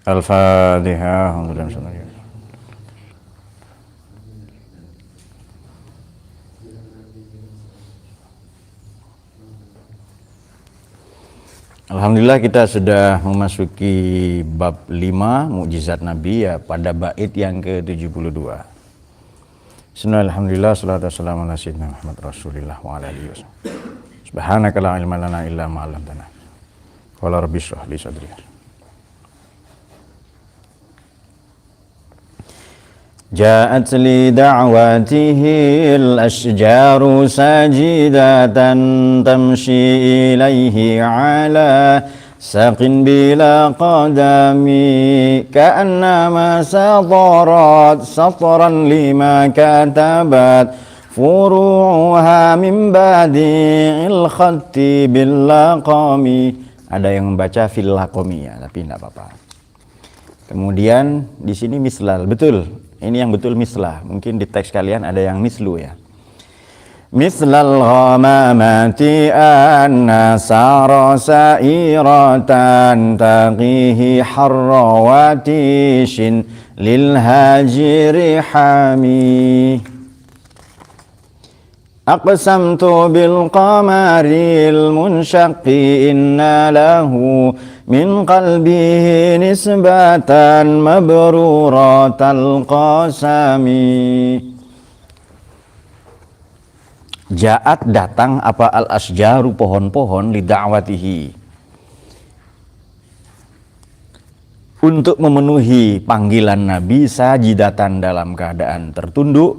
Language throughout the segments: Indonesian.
Al-Fatihah. Alhamdulillah kita sudah memasuki bab 5 mukjizat Nabi ya pada bait yang ke-72. Bismillahirrahmanirrahim. Salatu wassalamu ala sayyidina Muhammad Rasulillah wa ala alihi wasallam. Subhanaka la ilma lana illa ma 'allamtana. Qala rabbi shrah li sadri. جاءت لدعوته الأشجار ساجدة تمشي إليه على ساق بلا قدم كأنما سطرت سطرا لما كتبت فروعها من بديع الخط باللقم. Ada yang membaca fil laqami ya, tapi tidak apa-apa. Kemudian di sini mislal, betul. Ini yang betul mislah. Mungkin di teks kalian ada yang mislu ya. Mislal ghamamati anna sara sa'iratan taqihi harrawatishin lil hajiri hami. Aqsamtu bil qamaril munshaqqi inna lahu min qalbihi nisbatan mabruratal qasami. Ja'at datang apa al-asjaru pohon-pohon li da'watihi untuk memenuhi panggilan Nabi sajidatan dalam keadaan tertunduk,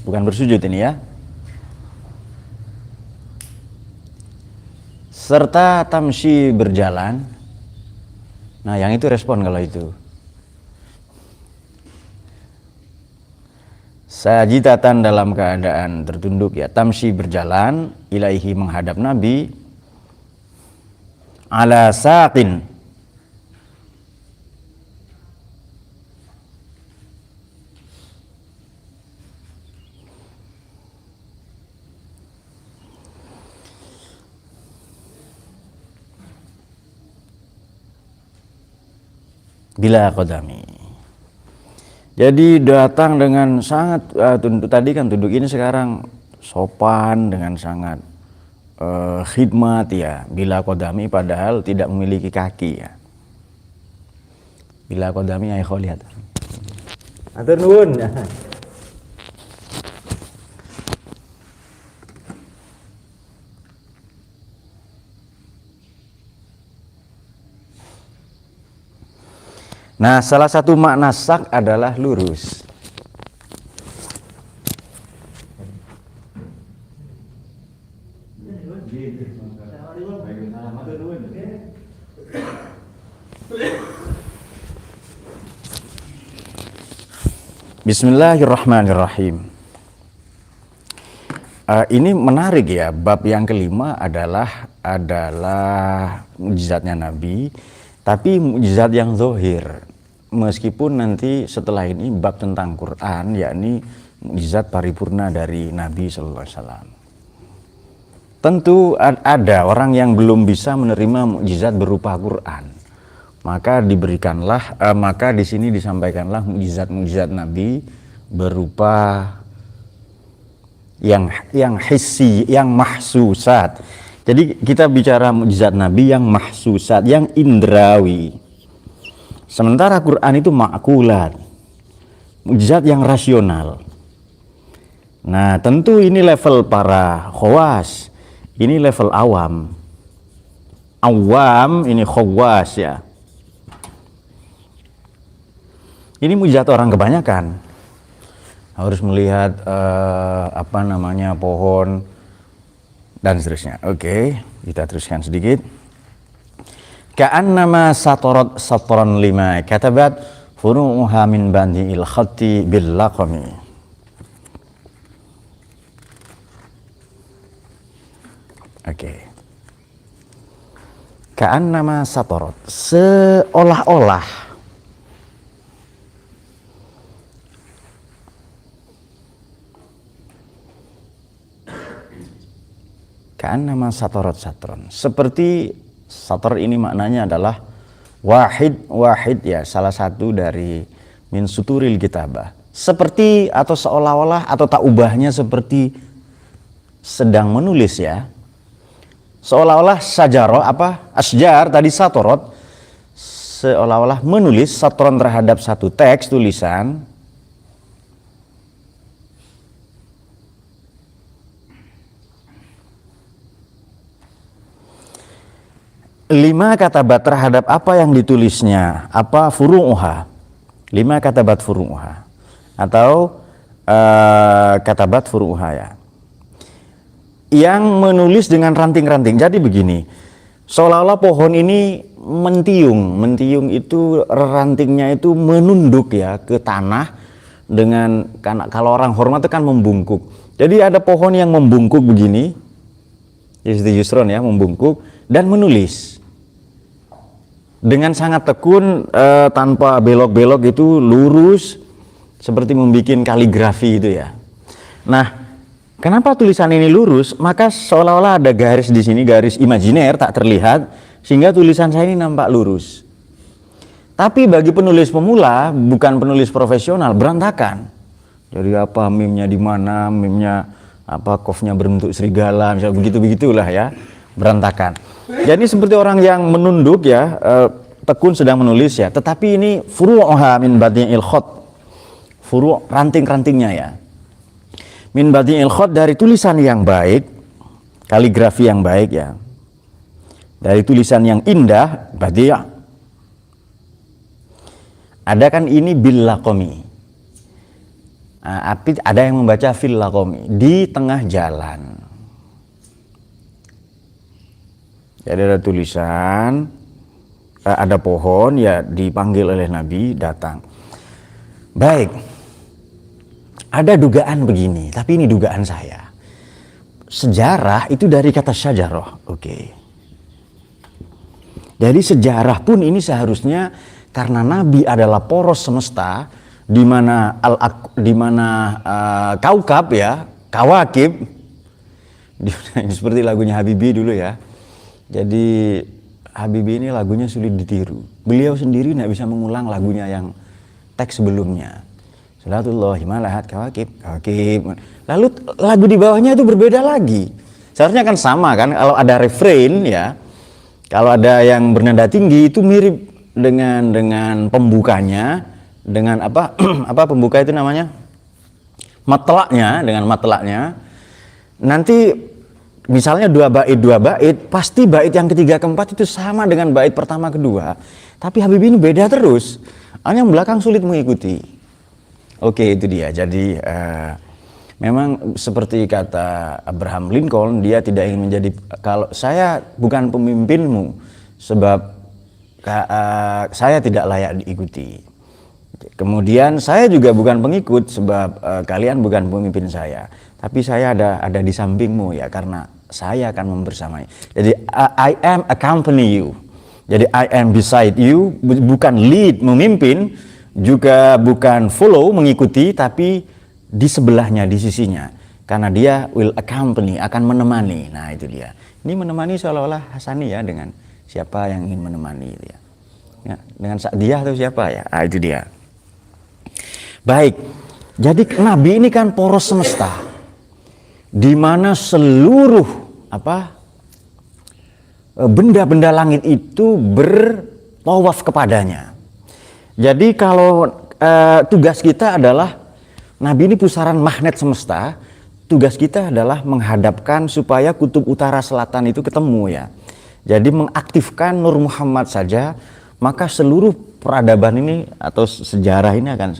bukan bersujud ini ya, serta tamshi berjalan. Nah yang itu respon kalau itu. Sajidatan dalam keadaan tertunduk ya, tamshi berjalan, ilaihi menghadap Nabi, ala saqin bila qadami. Jadi datang dengan sangat tunduk, tadi kan tunduk ini sekarang sopan dengan sangat khidmat ya, bila qadami padahal tidak memiliki kaki ya. Bila qadami ayo lihat. Atur nuwun. Nah, salah satu makna sak adalah lurus. Bismillahirrahmanirrahim. Ini menarik ya, bab yang kelima adalah mukjizatnya Nabi, tapi mukjizat yang zahir. Meskipun nanti setelah ini bab tentang Quran, yakni mukjizat paripurna dari Nabi sallallahu alaihi wasallam. Tentu ada orang yang belum bisa menerima mukjizat berupa Quran. Maka maka di sini disampaikanlah mukjizat-mukjizat Nabi berupa yang hissi, yang mahsusat. Jadi kita bicara mukjizat Nabi yang mahsusat, yang indrawi. Sementara Quran itu ma'kulat, mukjizat yang rasional. Nah, tentu ini level para khawas, ini level awam. Awam ini khawas ya. Ini mukjizat orang kebanyakan. Harus melihat pohon dan seterusnya. Oke, kita teruskan sedikit. Ka'annama satran lima katabat furu'uha min bandi'il khatti bil laqami. Oke. Ka'annama satrat, seolah-olah ka'annama satran, seperti satar ini maknanya adalah Wahid ya salah satu dari min suturil kitabah. Seperti atau seolah-olah atau tak ubahnya seperti sedang menulis ya. Seolah-olah sajaroh asjar tadi satorot, seolah-olah menulis satron terhadap satu teks tulisan. Lima katabat terhadap apa yang ditulisnya, apa furu'uha, 5 katabat furu'uha atau katabat furu'uha ya, yang menulis dengan ranting-ranting. Jadi begini, seolah-olah pohon ini mentiung itu rantingnya itu menunduk ya ke tanah dengan, karena kalau orang hormat itu kan membungkuk. Jadi ada pohon yang membungkuk begini, yusron ya, membungkuk dan menulis dengan sangat tekun, tanpa belok-belok, itu lurus seperti membuat kaligrafi itu ya. Nah, kenapa tulisan ini lurus? Maka seolah-olah ada garis di sini, garis imajiner tak terlihat, sehingga tulisan saya ini nampak lurus. Tapi bagi penulis pemula, bukan penulis profesional, berantakan. Jadi apa mimnya di mana, mimnya apa, kofnya berbentuk serigala, misalnya begitulah ya, berantakan. Jadi seperti orang yang menunduk ya, tekun sedang menulis ya, tetapi ini furu'uha min badi'il khot, furu' ranting-rantingnya ya, min badi'il khot dari tulisan yang baik, kaligrafi yang baik ya, dari tulisan yang indah, badi'. Ada kan ini bil laqami, ada yang membaca fil laqami, di tengah jalan. Jadi ada tulisan, ada pohon ya, dipanggil oleh Nabi, datang. Baik, ada dugaan begini, tapi ini dugaan saya. Sejarah itu dari kata syajaroh, oke. Dari sejarah pun ini seharusnya, karena Nabi adalah poros semesta, di mana kaukab ya, kawakib, seperti lagunya Habibie dulu ya. Jadi Habibie ini lagunya sulit ditiru. Beliau sendiri tidak bisa mengulang lagunya yang teks sebelumnya. Salatullahi malahat kawakib. Lalu lagu di bawahnya itu berbeda lagi. Seharusnya kan sama kan, kalau ada refrain ya. Kalau ada yang bernada tinggi itu mirip dengan pembukanya, dengan apa pembuka itu namanya? Matlaknya, dengan matlaknya. Nanti misalnya dua bait, pasti bait yang ketiga keempat itu sama dengan bait pertama kedua. Tapi Habibie ini beda terus. Yang belakang sulit mengikuti. Oke, itu dia. Jadi memang seperti kata Abraham Lincoln, dia tidak ingin menjadi, kalau saya bukan pemimpinmu sebab saya tidak layak diikuti. Kemudian saya juga bukan pengikut sebab kalian bukan pemimpin saya. Tapi saya ada di sampingmu ya, karena saya akan membersamai. Jadi I am accompany you. Jadi I am beside you, bukan lead, memimpin, juga bukan follow, mengikuti, tapi di sebelahnya, di sisinya. Karena dia will accompany, akan menemani. Nah itu dia. Ini menemani seolah-olah Hasani ya, dengan siapa yang ingin menemani itu ya. Dengan Sa'diyah atau siapa ya. Nah itu dia. Baik. Jadi Nabi ini kan poros semesta, di mana seluruh benda-benda langit itu bertawaf kepadanya. Jadi kalau tugas kita adalah, Nabi ini pusaran magnet semesta, tugas kita adalah menghadapkan supaya kutub utara selatan itu ketemu ya. Jadi mengaktifkan Nur Muhammad saja, maka seluruh peradaban ini atau sejarah ini akan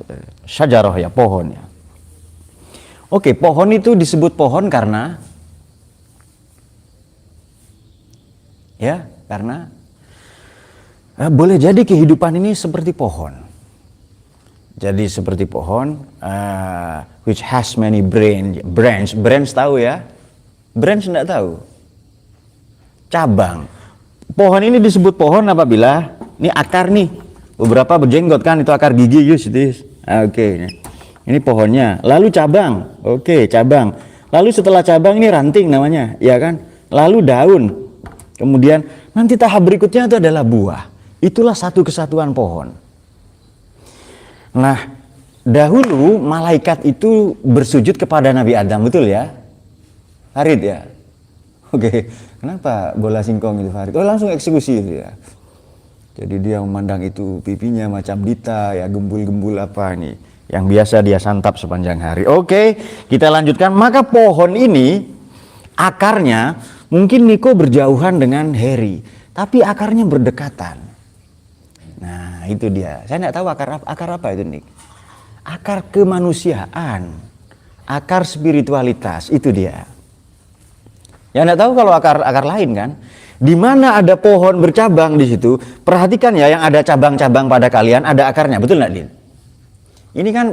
syajaroh ya, pohon ya. Oke, pohon itu disebut pohon karena boleh jadi kehidupan ini seperti pohon. Jadi seperti pohon, which has many branch tahu ya? Branch enggak tahu. Cabang. Pohon ini disebut pohon apabila ini akar nih, beberapa berjenggot kan, itu akar gigi Oke. Ini pohonnya, lalu cabang, cabang. Lalu setelah cabang ini ranting namanya, ya kan? Lalu daun. Kemudian nanti tahap berikutnya itu adalah buah. Itulah satu kesatuan pohon. Nah, dahulu malaikat itu bersujud kepada Nabi Adam, betul ya? Farid ya? Oke, kenapa bola singkong itu Farid? Oh, langsung eksekusi itu ya. Jadi dia memandang itu pipinya macam dita ya, gembul-gembul apa nih yang biasa dia santap sepanjang hari. Oke, kita lanjutkan. Maka pohon ini akarnya mungkin Niko berjauhan dengan Harry, tapi akarnya berdekatan. Nah, itu dia. Saya nggak tahu akar apa itu, Nik. Akar kemanusiaan, akar spiritualitas, itu dia. Ya nggak tahu kalau akar lain kan. Di mana ada pohon bercabang di situ, perhatikan ya, yang ada cabang-cabang pada kalian ada akarnya, betul nggak, Din? Ini kan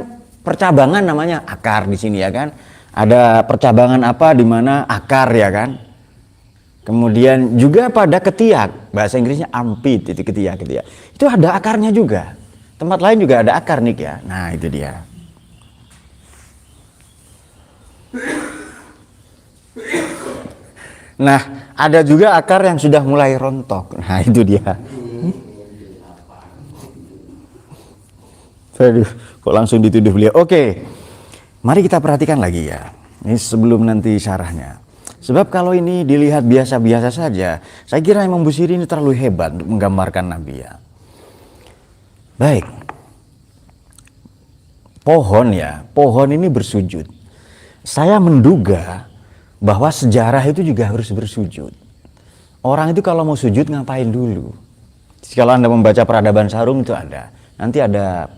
percabangan namanya akar di sini ya kan. Ada percabangan apa di mana akar ya kan. Kemudian juga pada ketiak, bahasa Inggrisnya armpit, itu ketiak. Itu ada akarnya juga. Tempat lain juga ada akar nih ya. Nah, itu dia. Nah, ada juga akar yang sudah mulai rontok. Nah, itu dia. Aduh, kok langsung dituduh beliau. Oke, mari kita perhatikan lagi ya. Ini sebelum nanti syarahnya. Sebab kalau ini dilihat biasa-biasa saja, saya kira Imam Busiri ini terlalu hebat untuk menggambarkan Nabi ya. Baik. Pohon ini bersujud. Saya menduga bahwa sejarah itu juga harus bersujud. Orang itu kalau mau sujud ngapain dulu? Kalau Anda membaca Peradaban Sarung itu ada. Nanti ada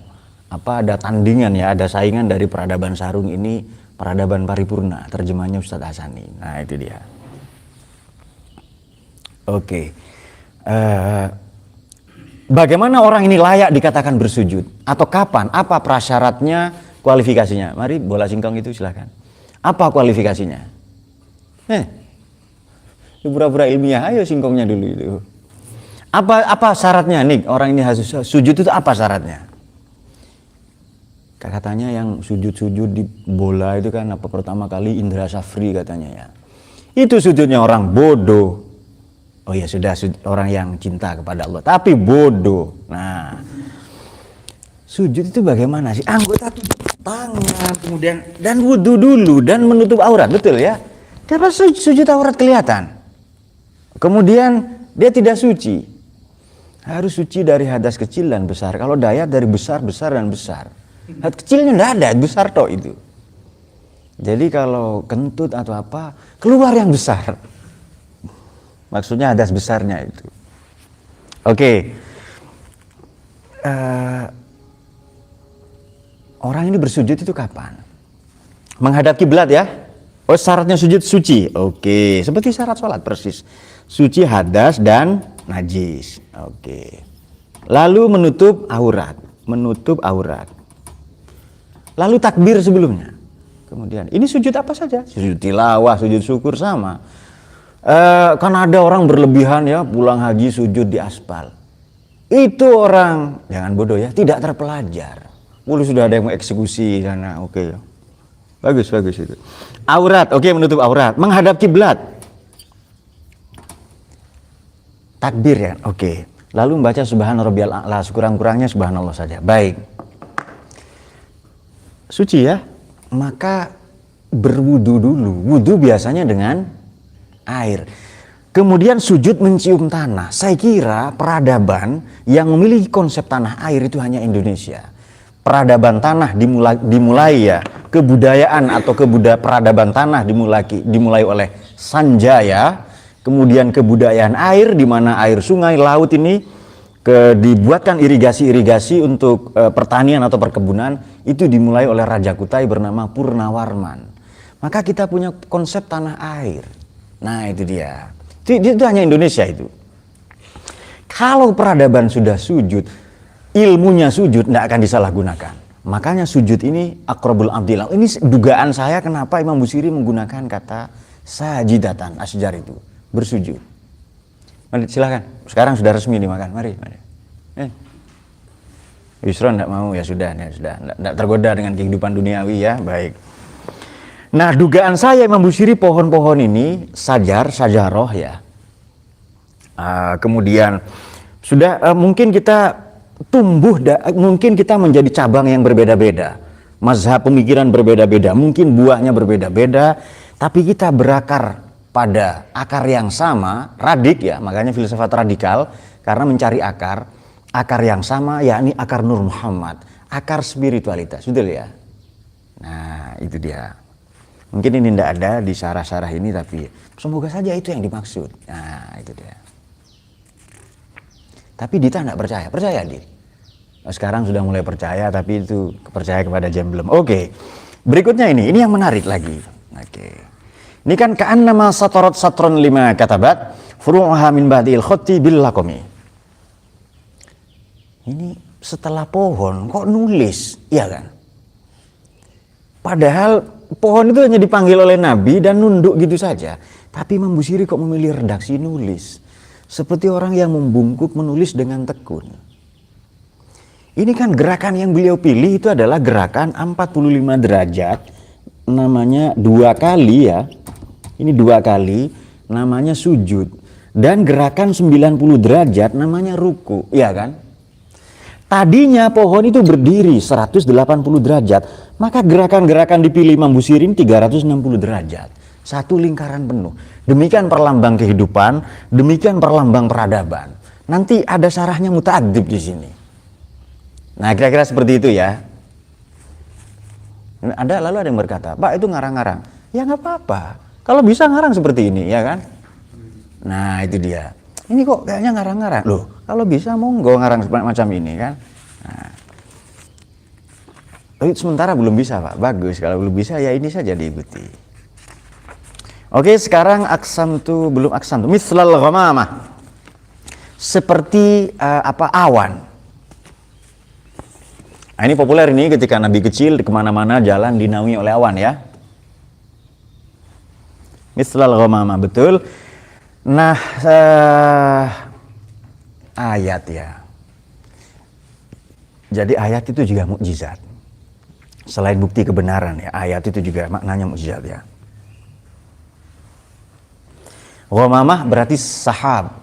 tandingan ya, ada saingan dari Peradaban Sarung ini, Peradaban Paripurna, terjemahnya Ustadz Hasani. Nah, itu dia. Oke. Bagaimana orang ini layak dikatakan bersujud? Atau kapan? Apa prasyaratnya, kualifikasinya? Mari bola singkong itu silakan. Apa kualifikasinya? Pura-pura ilmiah, ayo singkongnya dulu itu. Apa syaratnya nih? Orang ini harus sujud itu apa syaratnya? Katanya yang sujud-sujud di bola itu kan pertama kali Indra Safri katanya ya. Itu sujudnya orang bodoh. Oh ya sudah, orang yang cinta kepada Allah tapi bodoh. Nah, sujud itu bagaimana sih? Anggota tubuh, tangan, kemudian dan wudhu dulu dan menutup aurat, betul ya? Dapat sujud aurat kelihatan. Kemudian dia tidak suci. Harus suci dari hadas kecil dan besar. Kalau dayat dari besar, besar dan besar. Hadas kecilnya enggak ada, besar toh itu. Jadi kalau kentut atau apa, keluar yang besar. Maksudnya hadas besarnya itu. Oke. Orang ini bersujud itu kapan? Menghadap kiblat ya. Oh, syaratnya sujud suci. Oke, seperti syarat sholat persis. Suci hadas dan najis. Oke. Lalu menutup aurat. Lalu takbir sebelumnya. Kemudian ini sujud apa saja? Sujud tilawah, sujud syukur sama. Kan ada orang berlebihan ya, pulang haji sujud di aspal. Itu orang, jangan bodoh ya, tidak terpelajar. Mulu sudah ada yang mau eksekusi sana. Oke. Bagus itu. Aurat, oke, menutup aurat. Menghadap kiblat. Takbir ya, oke. Lalu membaca subhana rabbiyal a'la, sekurang-kurangnya subhanallah saja. Baik. Suci ya, maka berwudu dulu. Wudu biasanya dengan air. Kemudian sujud mencium tanah. Saya kira peradaban yang memiliki konsep tanah air itu hanya Indonesia. Peradaban tanah dimulai ya, kebudayaan atau peradaban tanah dimulai oleh Sanjaya, kemudian kebudayaan air di mana air sungai, laut ini dibuatkan irigasi untuk pertanian atau perkebunan, itu dimulai oleh Raja Kutai bernama Purnawarman. Maka kita punya konsep tanah air. Nah, itu dia. Itu hanya Indonesia itu. Kalau peradaban sudah sujud, ilmunya sujud tidak akan disalahgunakan. Makanya sujud ini akrabul abdillah. Ini dugaan saya kenapa Imam Busiri menggunakan kata sajidatan, asjar itu, bersujud. Mari silakan. Sekarang sudah resmi dimakan. Mari. Yusron tidak mau, ya sudah. Tidak tergoda dengan kehidupan duniawi ya. Baik. Nah, dugaan saya Imam Busiri pohon-pohon ini sajaroh ya. Kemudian Sudah mungkin kita tumbuh, mungkin kita menjadi cabang yang berbeda-beda, mazhab pemikiran berbeda-beda, mungkin buahnya berbeda-beda, tapi kita berakar pada akar yang sama, radik ya, makanya filsafat radikal, karena mencari akar yang sama, yakni akar Nur Muhammad, akar spiritualitas, betul ya. Nah itu dia. Mungkin ini tidak ada di syarah-syarah ini, tapi semoga saja itu yang dimaksud. Nah itu dia. Tapi Dita tidak percaya Dit. Sekarang sudah mulai percaya, tapi itu percaya kepada jam belum. Oke, berikutnya ini yang menarik lagi. Oke, ini kan ka'annama satarat satron lima katabat furu'aha min ba'dil khotti bil lakomi. Ini setelah pohon kok nulis, ya kan? Padahal pohon itu hanya dipanggil oleh Nabi dan nunduk gitu saja. Tapi Imam Busiri kok memilih redaksi nulis. Seperti orang yang membungkuk menulis dengan tekun. Ini kan gerakan yang beliau pilih itu adalah gerakan 45 derajat. Namanya 2 kali ya. Ini 2 kali namanya sujud. Dan gerakan 90 derajat namanya ruku. Ya kan? Tadinya pohon itu berdiri 180 derajat. Maka gerakan-gerakan dipilih Imam Busiri 360 derajat. Satu lingkaran penuh. Demikian perlambang kehidupan, demikian perlambang peradaban. Nanti ada syarahnya muta'adzib di sini. Nah, kira-kira seperti itu ya. Lalu ada yang berkata, Pak itu ngarang-ngarang. Ya nggak apa-apa. Kalau bisa ngarang seperti ini, ya kan? Nah, itu dia. Ini kok kayaknya ngarang-ngarang. Loh, kalau bisa monggo ngarang macam ini kan. Nah. Tapi sementara belum bisa, Pak. Bagus. Kalau belum bisa ya ini saja diikuti. Oke, sekarang belum aksam tu. Mislal ghamamah. Seperti awan. Nah, ini populer ini ketika Nabi kecil kemana-mana jalan dinaungi oleh awan ya. Mislal ghamamah, betul. Nah, ayat ya. Jadi ayat itu juga mukjizat. Selain bukti kebenaran ya, ayat itu juga maknanya mukjizat ya. Ghamamah berarti sahab.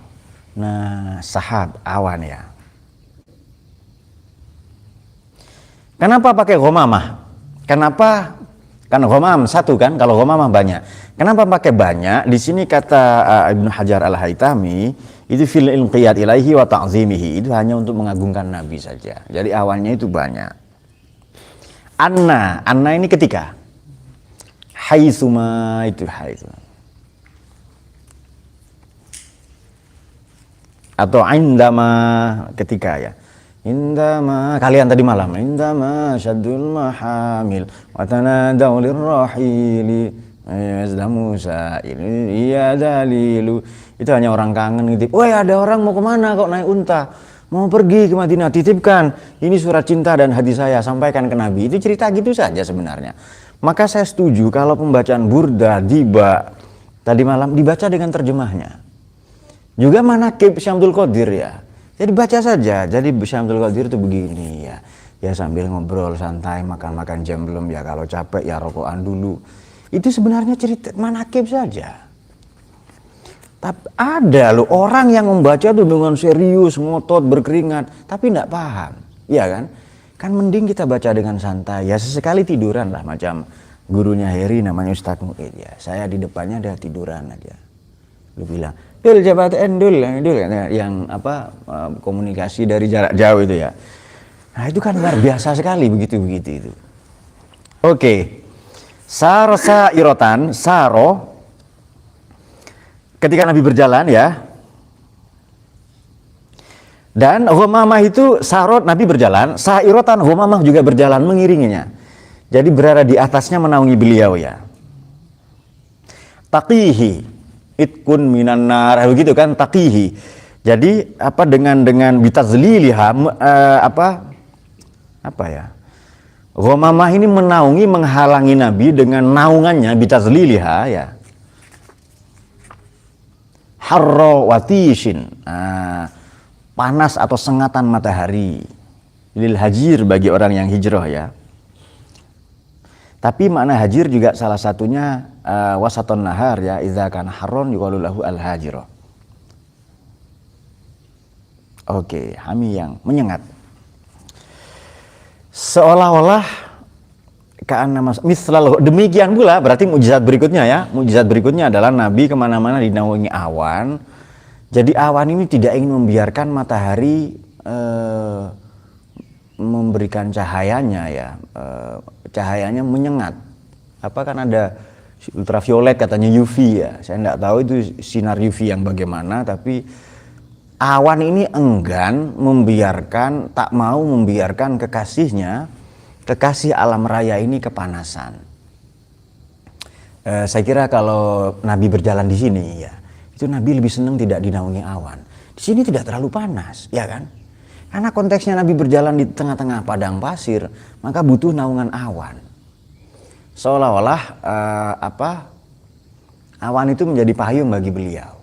Nah, sahab, awan ya. Kenapa pakai ghamamah? Kenapa? Karena ghamam satu kan, kalau ghamamah banyak. Kenapa pakai banyak? Di sini kata Ibnu Hajar Al-Haytami, itu fil inqiyad ilaihi wa ta'zimihi. Itu hanya untuk mengagungkan Nabi saja. Jadi awannya itu banyak. Anna ini ketika. Haitsuma itu haitsu. Atau indama ketika ya. Indama kalian tadi malam. Indama syaddul mahamil wa tanadaw lirrahili yazda Musa iya dalilu. Itu hanya orang kangen gitu. Woi, ada orang mau kemana kok naik unta? Mau pergi ke Madinah, titipkan. Ini surat cinta dan hati saya, sampaikan ke Nabi. Itu cerita gitu saja sebenarnya. Maka saya setuju kalau pembacaan burda diba tadi malam dibaca dengan terjemahnya. Juga manaqib Syamsul Qadir ya. Jadi baca saja. Jadi Syamsul Qadir itu begini ya. Ya sambil ngobrol santai, makan-makan jam belum ya. Kalau capek ya rokokan dulu. Itu sebenarnya cerita manaqib saja. Tapi ada loh orang yang membaca itu dengan serius, ngotot, berkeringat, tapi tidak paham. Iya kan? Kan mending kita baca dengan santai. Ya sesekali tiduran lah macam gurunya Heri namanya Ustadz Mu'id ya. Saya di depannya ada tiduran aja. Lu bilang, Dul jabat endul yang komunikasi dari jarak jauh itu ya. Nah itu kan luar biasa sekali begitu itu. Oke. Sarsa irotan, saro. Ketika Nabi berjalan ya. Dan ghamamah itu sarot Nabi berjalan, sairotan ghamamah juga berjalan mengiringinya. Jadi berada di atasnya menaungi beliau ya. Taqihi itkun minan nar, begitu kan, taqihi. Jadi dengan bitazliliha ya. Ghamamah ini menaungi, menghalangi Nabi dengan naungannya bitazliliha ya. Harra watishin. Panas atau sengatan matahari. Lil hajir bagi orang yang hijrah ya. Tapi makna hajir juga salah satunya wasaton nahar ya, idza kana harron yuqalu lahu al hajira. Oke, hami yang menyengat. Seolah-olah mislal, demikian pula berarti mukjizat berikutnya ya. Mukjizat berikutnya adalah Nabi kemana-mana dinaungi awan. Jadi awan ini tidak ingin membiarkan matahari memberikan cahayanya ya, cahayanya menyengat. Apa kan ada ultraviolet katanya UV ya. Saya tidak tahu itu sinar UV yang bagaimana, tapi awan ini enggan membiarkan, tak mau membiarkan kekasihnya, kekasih alam raya ini kepanasan. Saya kira kalau Nabi berjalan di sini ya, itu Nabi lebih senang tidak dinaungi awan. Di sini tidak terlalu panas, ya kan? Karena konteksnya Nabi berjalan di tengah-tengah padang pasir, maka butuh naungan awan. Seolah-olah awan itu menjadi payung bagi beliau.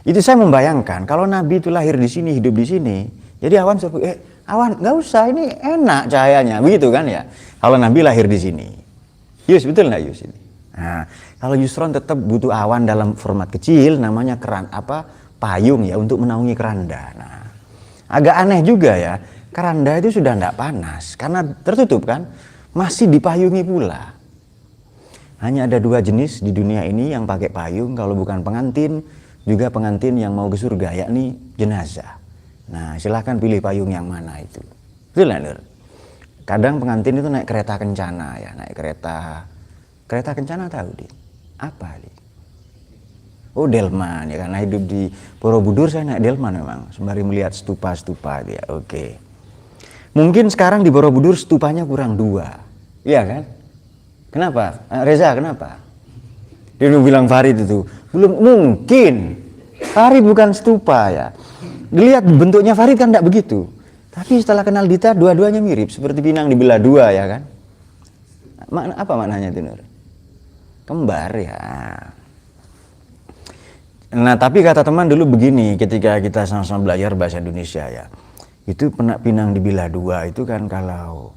Itu saya membayangkan kalau Nabi itu lahir di sini, hidup di sini, jadi awan suruh, awan nggak usah, ini enak cahayanya, begitu kan ya? Kalau Nabi lahir di sini, Yus betul nggak Yus ini? Nah, kalau Yusron tetap butuh awan dalam format kecil, namanya payung ya untuk menaungi keranda. Nah, agak aneh juga ya, keranda itu sudah tidak panas karena tertutup kan, masih dipayungi pula. Hanya ada dua jenis di dunia ini yang pakai payung, kalau bukan pengantin, juga pengantin yang mau ke surga, yakni jenazah. Nah, silahkan pilih payung yang mana itu. Betul nggak, Nur? Kadang pengantin itu naik kereta kencana ya, naik kereta kencana tahu di apa di? Oh, delman ya, karena hidup di Borobudur saya naik delman memang, sembari melihat stupa-stupa dia. Oke. Mungkin sekarang di Borobudur stupanya kurang 2. Iya kan? Kenapa? Reza, kenapa? Dia bilang Farid itu, belum mungkin. Farid bukan stupa ya. Dilihat bentuknya Farid kan tidak begitu. Tapi setelah kenal Dita, dua-duanya mirip. Seperti pinang dibelah 2 ya kan? Apa maknanya itu, Nur? Kembar ya. Nah, tapi kata teman dulu begini, ketika kita sama-sama belajar bahasa Indonesia ya. Itu pinang dibelah 2 itu kan kalau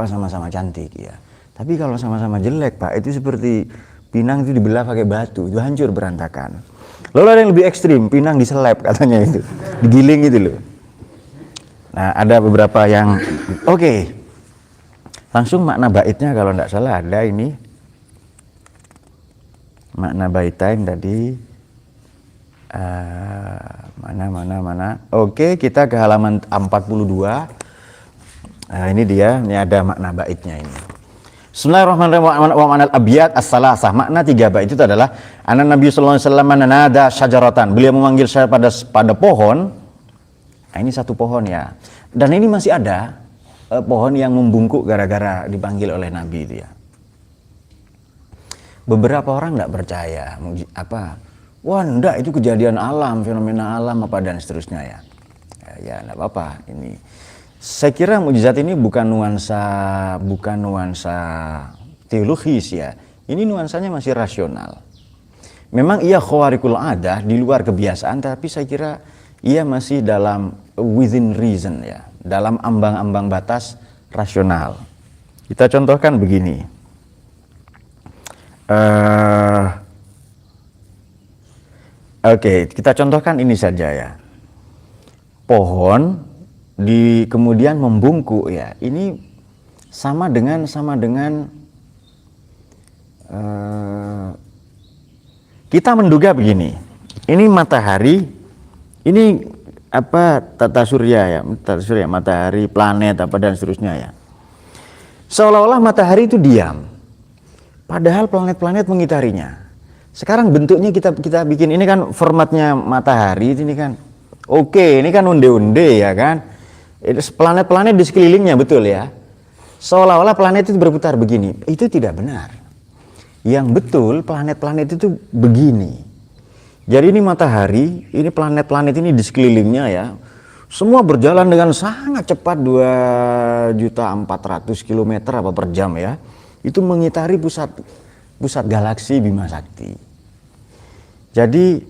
sama-sama cantik ya. Tapi kalau sama-sama jelek Pak, itu seperti pinang itu dibelah pakai batu, itu hancur berantakan. Lalu ada yang lebih ekstrim, pinang diseleb katanya itu, digiling itu loh. Nah, ada beberapa yang oke. Langsung makna baitnya kalau tidak salah ada ini. Makna baitain tadi mana. Oke, kita ke halaman 42. Nah, ini dia, ini ada makna baitnya ini. Bismillahirrahmanirrahim. Wa ma'anal abiyat as-salasah. Makna 3 bait itu adalah anna Nabi sallallahu alaihi wasallam nada syajaratan. Beliau memanggil saya pada pohon. Nah, ini satu pohon ya. Dan ini masih ada pohon yang membungkuk gara-gara dipanggil oleh Nabi itu ya. Beberapa orang enggak percaya wah, enggak, itu kejadian alam, fenomena alam dan seterusnya ya. Ya enggak apa-apa ini. Saya kira mukjizat ini bukan nuansa teologis ya. Ini nuansanya masih rasional. Memang ia khawarikul adah, di luar kebiasaan, tapi saya kira ia masih dalam within reason ya, dalam ambang-ambang batas rasional. Kita contohkan begini. Oke, kita contohkan ini saja ya. Pohon kemudian membungkuk ya. Ini sama dengan kita menduga begini. Ini matahari, ini tata surya ya, matahari, planet dan seterusnya ya. Seolah-olah matahari itu diam. Padahal planet-planet mengitarinya. Sekarang bentuknya kita bikin, ini kan formatnya matahari ini kan. Oke, ini kan onde-onde ya kan. Planet-planet di sekelilingnya, betul ya. Seolah-olah planet itu berputar begini. Itu tidak benar. Yang betul planet-planet itu begini. Jadi ini matahari, ini planet-planet ini di sekelilingnya ya. Semua berjalan dengan sangat cepat, 2.400.000 km per jam ya. Itu mengitari pusat galaksi Bima Sakti. Jadi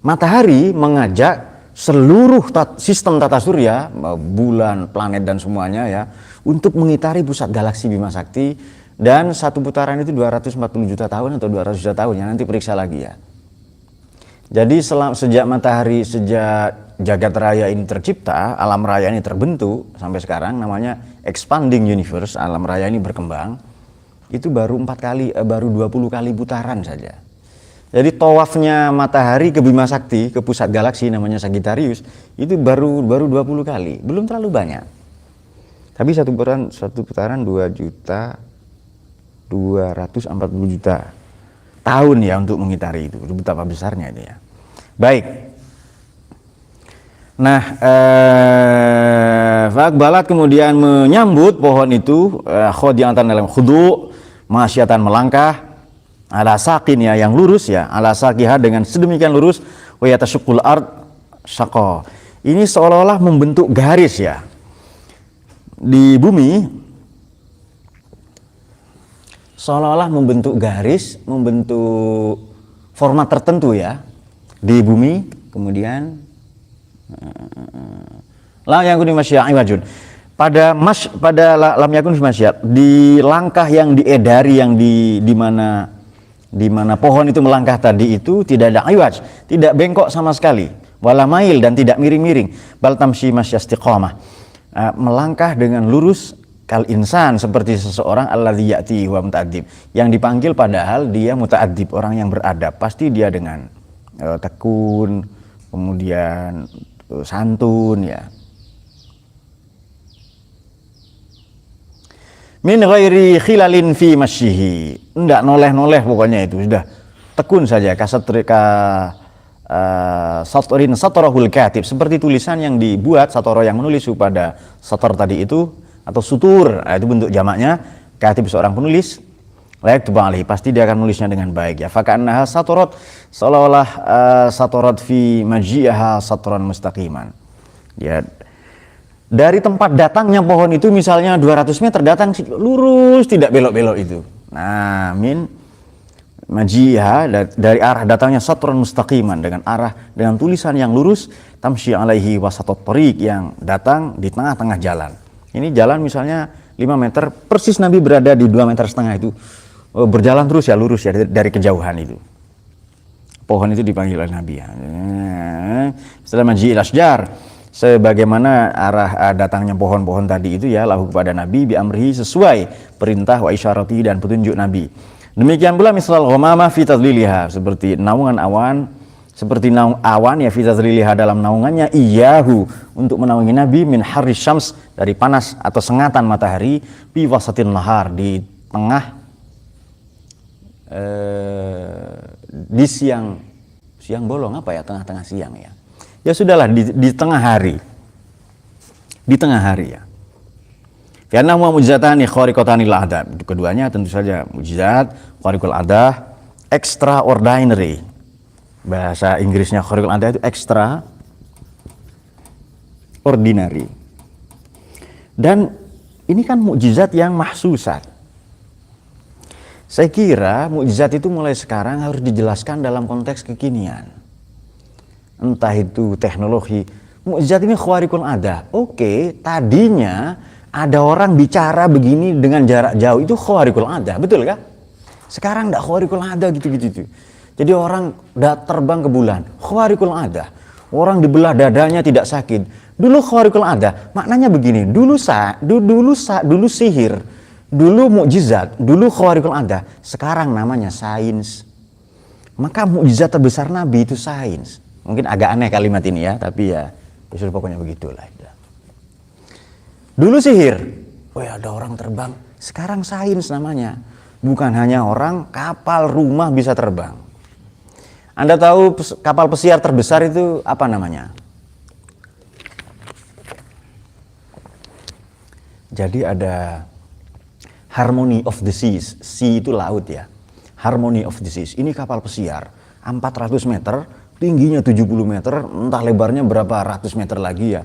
matahari mengajak seluruh sistem tata surya, bulan, planet dan semuanya ya, untuk mengitari pusat galaksi Bima Sakti, dan satu putaran itu 240 juta tahun atau 200 juta tahun ya, nanti periksa lagi ya. Jadi sejak jagat raya ini tercipta, alam raya ini terbentuk sampai sekarang namanya expanding universe, alam raya ini berkembang, itu baru 20 kali putaran saja. Jadi tawafnya matahari ke Bima Sakti, ke pusat galaksi namanya Sagittarius, itu baru 20 kali, belum terlalu banyak. Tapi satu putaran 2.240.000.000 tahun ya untuk mengitari itu. Betapa besarnya itu ya. Baik. Nah, Faqbalat kemudian menyambut pohon itu, khodi'atan dalam khudu', masyatan melangkah, ala saqin ya yang lurus ya, ala saqiha dengan sedemikian lurus, wa yatashuqqul ard syaqa. Ini seolah-olah membentuk garis ya. Di bumi seolah-olah membentuk garis, membentuk format tertentu ya di bumi. Kemudian lam yakun masya iwajun, pada lam yakun masya, di langkah yang diedari, yang di mana pohon itu melangkah tadi itu tidak ada iwaj, tidak bengkok sama sekali, wala mail, dan tidak miring-miring, bal tamshi masya istiqamah, melangkah dengan lurus, kal insan, seperti seseorang alladzi ya'ti wa muta'addib, yang dipanggil padahal dia muta'addib, orang yang beradab, pasti dia dengan tekun, kemudian santun ya. Min ghairi khilalin fi masyihi, enggak noleh-noleh pokoknya, itu sudah tekun saja, satrin satarahul katib, seperti tulisan yang dibuat satara yang menulis pada satar tadi itu, atau sutur, itu bentuk jamaknya, katib seorang penulis, layak tubali, pasti dia akan menulisnya dengan baik ya. Faka'annaha satarat, seolah-olah satarat fi maji'aha satran mustaqiman ya. Dari tempat datangnya pohon itu misalnya 200 meter, datang lurus, tidak belok-belok itu. Nah, min majiha, dari arah datangnya satran mustaqiman, dengan tulisan yang lurus, tamshi alaihi wasatot tariq, yang datang di tengah-tengah jalan. Ini jalan misalnya 5 meter, persis Nabi berada di 2,5 meter itu, berjalan terus ya, lurus ya, dari kejauhan itu. Pohon itu dipanggil oleh Nabi ya. Setelah maji'il asjar, sebagaimana arah datangnya pohon-pohon tadi itu ya, lahu kepada Nabi, bi amrihi, sesuai perintah, wa isyarati, dan petunjuk Nabi. Demikian pula misal ghamamah fi tadliliha, seperti naungan awan, seperti awan ya, fi tadliliha, dalam naungannya, iyahu, untuk menaungi Nabi, min harri syams, dari panas atau sengatan matahari, fi wasatin nahar, di tengah di siang bolong, apa ya, tengah-tengah siang ya. Ya sudahlah, di tengah hari. Di tengah hari ya. Karena mukjizatani khariqatanil adah. Keduanya tentu saja mukjizat, khariqul adah, extraordinary. Bahasa Inggrisnya khariqul adah itu extraordinary. Dan ini kan mukjizat yang mahsusat. Saya kira mukjizat itu mulai sekarang harus dijelaskan dalam konteks kekinian. Entah itu teknologi, mukjizat ini khariqul adah. Oke, tadinya ada orang bicara begini dengan jarak jauh, itu khariqul adah, betul kah? Sekarang enggak khariqul adah gitu-gitu. Jadi orang terbang ke bulan, khariqul adah. Orang dibelah dadanya tidak sakit. Dulu khariqul adah, maknanya begini, dulu sihir, dulu mukjizat, dulu khariqul adah, sekarang namanya sains. Maka mukjizat terbesar Nabi itu sains. Mungkin agak aneh kalimat ini ya, tapi ya sudah pokoknya begitulah. Dulu sihir, ada orang terbang, sekarang sains namanya. Bukan hanya orang, kapal, rumah bisa terbang. Anda tahu kapal pesiar terbesar itu apa namanya? Jadi ada Harmony of the Seas, sea itu laut ya. Harmony of the Seas, ini kapal pesiar, 400 meter, tingginya 70 meter, entah lebarnya berapa ratus meter lagi ya.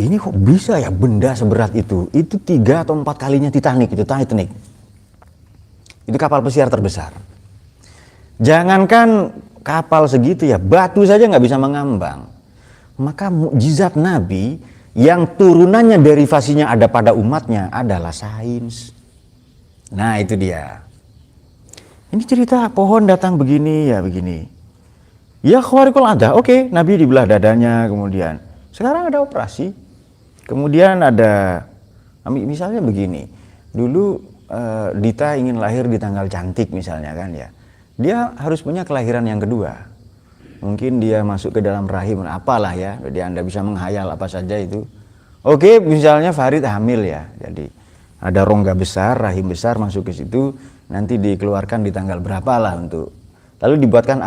Ini kok bisa ya benda seberat itu? Itu 3 atau 4 kalinya Titanic. Itu kapal pesiar terbesar. Jangankan kapal segitu ya, batu saja nggak bisa mengambang. Maka mukjizat Nabi yang turunannya derivasinya ada pada umatnya adalah sains. Nah itu dia. Ini cerita pohon datang begini ya begini. Ya khawariqul ada, oke, Nabi dibelah dadanya, kemudian sekarang ada operasi, kemudian ada, misalnya begini, dulu Dita ingin lahir di tanggal cantik misalnya kan ya, dia harus punya kelahiran yang kedua, mungkin dia masuk ke dalam rahim, apalah ya, jadi Anda bisa menghayal apa saja itu. Oke, misalnya Farid hamil ya, jadi ada rongga besar, rahim besar masuk ke situ, nanti dikeluarkan di tanggal berapa lah untuk, lalu dibuatkan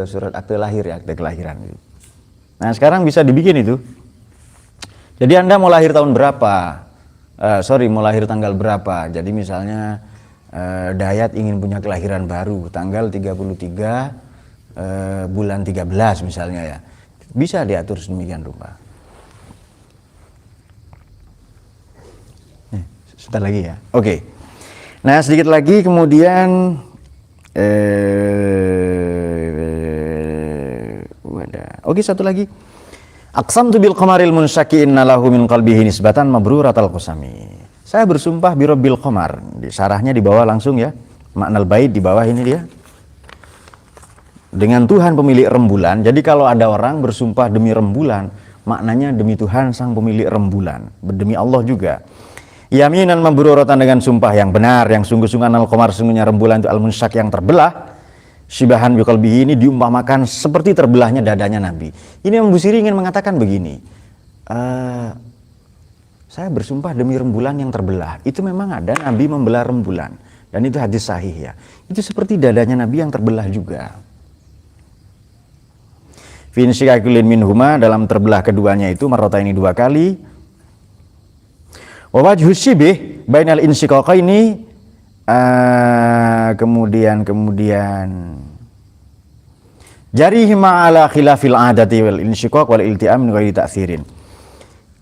surat akte lahir ya, akte kelahiran. Nah sekarang bisa dibikin itu. Jadi Anda mau lahir tahun berapa? Mau lahir tanggal berapa? Jadi misalnya Dayat ingin punya kelahiran baru tanggal 33 bulan 13 misalnya ya. Bisa diatur sedemikian rupa. Sebentar lagi ya. Oke. Nah sedikit lagi kemudian Oke, satu lagi. Aqsamtu bil qamaril munsyaki inna lahu min qalbihi nisbatan mabruratal qasami. Saya bersumpah bi rabbil qamar. Di sarahnya di bawah langsung ya. Maknal bait di bawah ini dia. Dengan Tuhan pemilik rembulan. Jadi kalau ada orang bersumpah demi rembulan, maknanya demi Tuhan sang pemilik rembulan, demi Allah juga. Yaminan mabruratan, dengan sumpah yang benar, yang sungguh-sungguh anal qamar, sungguhnya rembulan itu al-munsyak yang terbelah. Syibahan biqalbihi, ini diumpamakan seperti terbelahnya dadanya Nabi. Ini Imam Busiri ingin mengatakan begini, saya bersumpah demi rembulan yang terbelah. Itu memang ada, Nabi membelah rembulan, dan itu hadis sahih ya. Itu seperti dadanya Nabi yang terbelah juga. Fi insyikakulin minhuma, dalam terbelah keduanya itu marrota ini 2 kali. Wa wajhus syibih bainal insyikaqaini, kemudian jarihima ala khilafil adati wal insyiqaq wal iltiam min ghairi ta'tsirin.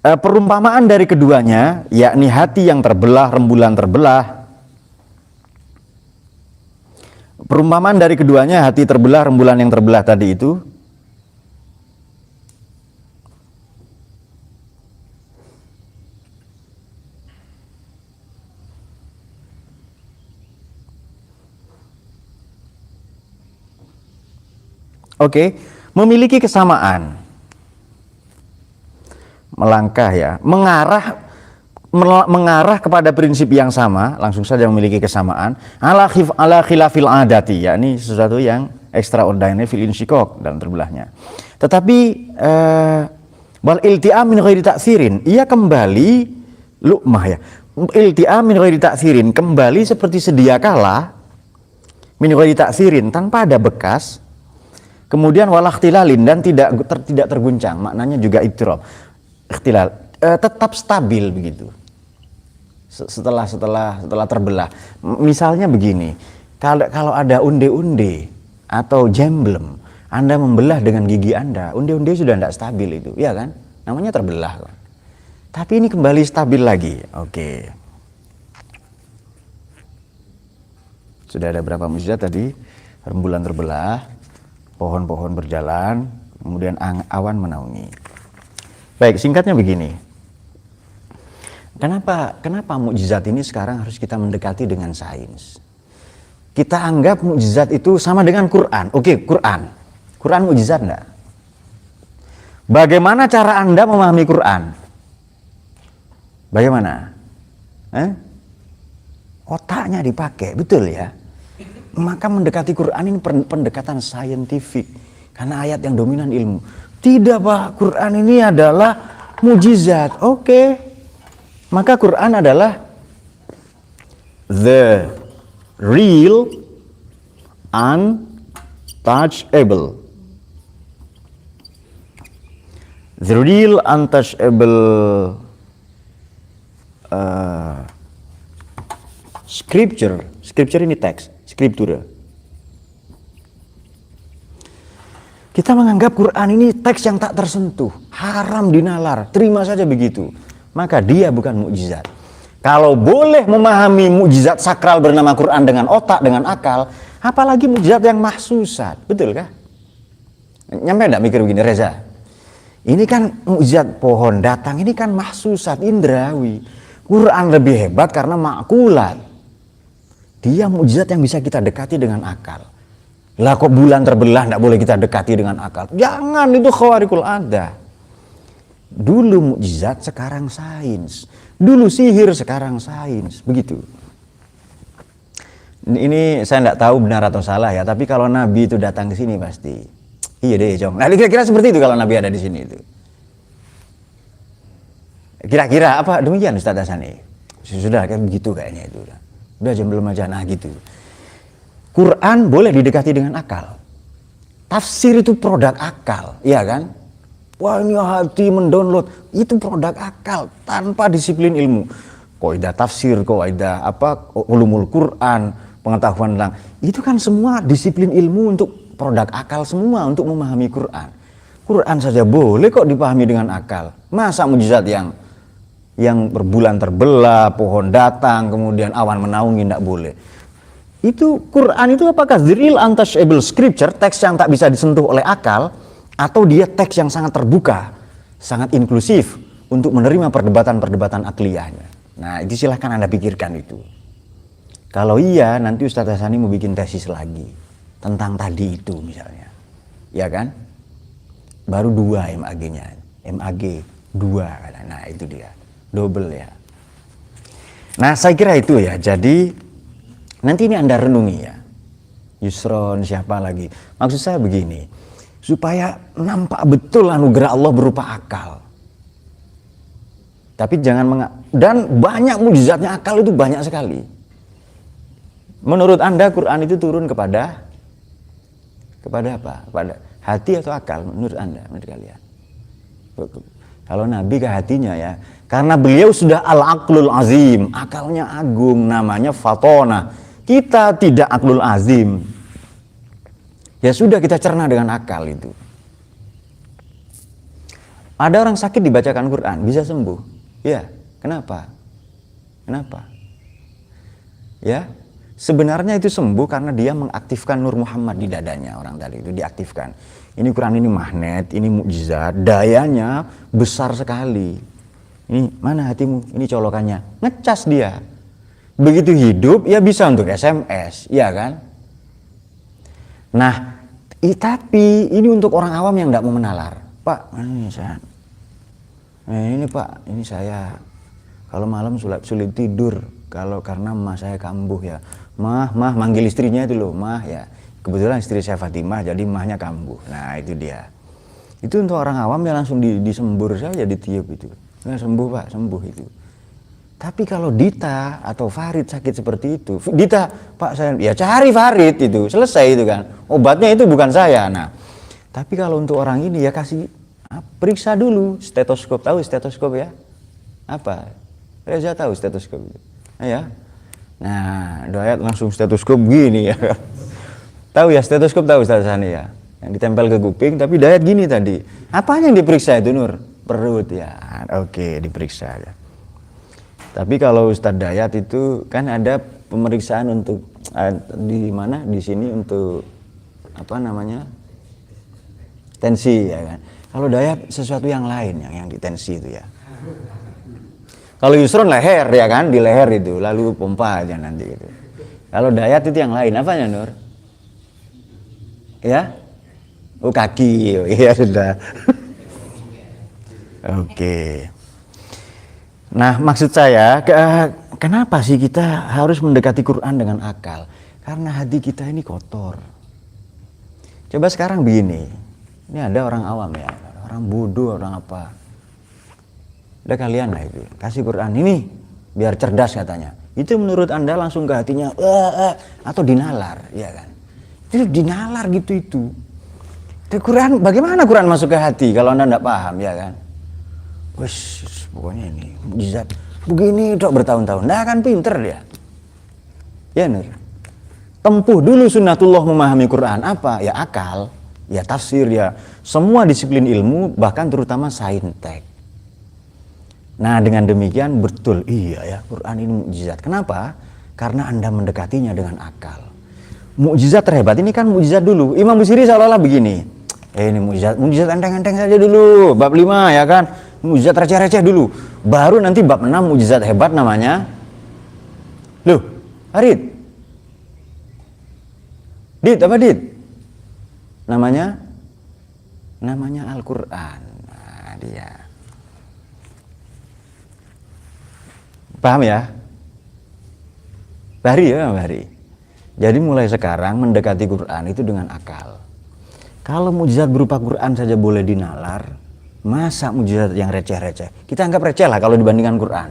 Perumpamaan dari keduanya, yakni hati yang terbelah, rembulan terbelah. Perumpamaan dari keduanya, hati terbelah, rembulan yang terbelah tadi itu, memiliki kesamaan, melangkah ya, mengarah kepada prinsip yang sama, langsung saja memiliki kesamaan, ala khilafil adati, yakni sesuatu yang extraordinary fil insyiqaq, dalam terbelahnya. Tetapi wal ilti'am min ghairi ta'tsirin, ia kembali luqmah ya, ilti'am min ghairi ta'tsirin, kembali seperti sedia kala, min ghairi ta'tsirin, tanpa ada bekas. Kemudian walakhtilalin, dan tidak terguncang, maknanya juga ittirab. Ikhtilal, tetap stabil begitu. Setelah terbelah. Misalnya begini, kalau ada unde-unde atau jemblem, Anda membelah dengan gigi Anda, unde-unde sudah tidak stabil itu, ya kan? Namanya terbelah. Tapi ini kembali stabil lagi. Oke. Sudah ada berapa mukjizat tadi? Rembulan terbelah, pohon-pohon berjalan, kemudian awan menaungi. Baik, singkatnya begini. Kenapa mukjizat ini sekarang harus kita mendekati dengan sains? Kita anggap mukjizat itu sama dengan Quran. Oke, Quran mukjizat enggak? Bagaimana cara Anda memahami Quran? Bagaimana? Otaknya dipakai, betul ya? Maka mendekati Quran ini pendekatan saintifik, karena ayat yang dominan ilmu. Tidak Pak, Quran ini adalah mukjizat. Oke. Maka Quran adalah the real untouchable. The real untouchable scripture. Scripture ini teks, scriptura. Kita menganggap Quran ini teks yang tak tersentuh, haram dinalar, terima saja begitu. Maka dia bukan mukjizat. Kalau boleh memahami mukjizat sakral bernama Quran dengan otak, dengan akal, apalagi mukjizat yang mahsusat, betul kah? Nyampe enggak mikir begini Reza? Ini kan mukjizat pohon datang, ini kan mahsusat, indrawi. Quran lebih hebat karena makulat. Dia mukjizat yang bisa kita dekati dengan akal. Lah kok bulan terbelah tidak boleh kita dekati dengan akal? Jangan, itu khawarikul ada. Dulu mukjizat, sekarang sains. Dulu sihir, sekarang sains. Begitu. Ini saya tidak tahu benar atau salah ya, tapi kalau Nabi itu datang ke sini pasti. Iya deh, Jong. Nah, kira-kira seperti itu kalau Nabi ada di sini itu. Kira-kira apa demikian Ustaz Hasani? Sudah kan begitu kayaknya itu. Udah jam belum aja, nah gitu. Quran boleh didekati dengan akal. Tafsir itu produk akal, iya kan? Wah, ini hati mendownload, itu produk akal tanpa disiplin ilmu. Kaidah tafsir, kaidah ulumul Quran, pengetahuan tentang itu kan semua disiplin ilmu untuk produk akal semua untuk memahami Quran. Quran saja boleh kok dipahami dengan akal. Masa mukjizat yang berbulan terbelah, pohon datang, kemudian awan menaungi tidak boleh. Itu Quran itu apakah the real untouchable scripture, teks yang tak bisa disentuh oleh akal, atau dia teks yang sangat terbuka, sangat inklusif untuk menerima perdebatan-perdebatan akliyahnya. Nah, itu silahkan Anda pikirkan itu. Kalau iya, nanti Ustadz Hasani mau bikin tesis lagi tentang tadi itu misalnya. Ya kan? Baru 2 MAG-nya. MAG 2. Nah, itu dia. Double ya. Nah, saya kira itu ya. Jadi nanti ini Anda renungi ya. Yusron siapa lagi? Maksud saya begini, supaya nampak betul anugerah Allah berupa akal. Tapi jangan dan banyak mukjizatnya akal itu banyak sekali. Menurut Anda Quran itu turun kepada apa? Kepada hati atau akal menurut Anda, menurut kalian? Kalau Nabi ke hatinya ya, karena beliau sudah al-aqlul azim, akalnya agung, namanya fatona. Kita tidak aqlul azim. Ya sudah, kita cerna dengan akal itu. Ada orang sakit dibacakan Quran, bisa sembuh. Ya, kenapa? Kenapa? Ya, sebenarnya itu sembuh karena dia mengaktifkan Nur Muhammad di dadanya, orang tadi itu diaktifkan. Ini Quran ini magnet, ini mukjizat, dayanya besar sekali. Ini mana hatimu? Ini colokannya. Ngecas dia. Begitu hidup, ya bisa untuk SMS, ya kan? Nah, tapi ini untuk orang awam yang tidak mau menalar. Pak, ini Pak, ini saya kalau malam sulit tidur, karena mah saya kambuh ya. Mah, manggil istrinya itu loh, mah ya. Kebetulan istri saya Fatimah, jadi mahnya kambuh. Nah, itu dia. Itu untuk orang awam ya langsung disembur saja, ditiup itu. Nah, sembuh Pak, sembuh itu. Tapi kalau Dita atau Farid sakit seperti itu, Dita, Pak saya, ya cari Farid itu, selesai itu kan. Obatnya itu bukan saya. Nah, tapi kalau untuk orang ini ya kasih periksa dulu stetoskop, tahu stetoskop ya? Apa? Reza tahu stetoskop itu. Nah, ya. Nah, Dayat langsung stetoskop gini ya. Tahu ya stetoskop, tahu Ustaz Sani ya? Yang ditempel ke kuping, tapi Dayat gini tadi. Apa yang diperiksa itu Nur? Perut ya. Oke, diperiksa ya. Tapi kalau Ustadz Dayat itu kan ada pemeriksaan untuk di mana di sini untuk apa namanya tensi ya kan. Kalau Dayat sesuatu yang lain yang di tensi itu ya. Kalau Yusron leher ya kan, di leher itu lalu pompa aja nanti gitu. Kalau Dayat itu yang lain apanya Nur? Ya? Oh kaki, ya sudah. Oke. Nah, maksud saya, kenapa sih kita harus mendekati Quran dengan akal? Karena hati kita ini kotor. Coba sekarang begini, ini ada orang awam ya, orang bodoh, orang apa. Udah kalian lah itu, kasih Quran ini, biar cerdas katanya. Itu menurut Anda langsung ke hatinya, atau dinalar, ya kan? Itu dinalar gitu itu. Quran, bagaimana Quran masuk ke hati kalau Anda tidak paham, ya kan? Wes, pokoknya ini mukjizat begini dok bertahun-tahun, nah kan pinter dia. Ya Nur. Tempuh dulu sunnatullah memahami Quran apa? Ya akal, ya tafsir, ya semua disiplin ilmu, bahkan terutama saintek. Nah dengan demikian betul iya ya Quran ini mukjizat. Kenapa? Karena Anda mendekatinya dengan akal. Mukjizat terhebat ini kan mukjizat dulu. Imam Busiri seolah-olah begini. Ini mukjizat enteng-enteng saja dulu, bab 5 ya kan. Mukjizat receh-receh dulu, baru nanti bab 6 mukjizat hebat namanya. Loh, Farid. Dit, apa Dit? Namanya Al-Quran. Nah, dia. Paham ya? Bahri ya, Bahri. Jadi mulai sekarang mendekati Quran itu dengan akal. Kalau mukjizat berupa Quran saja boleh dinalar, masa mukjizat yang receh-receh? Kita anggap receh lah kalau dibandingkan Quran.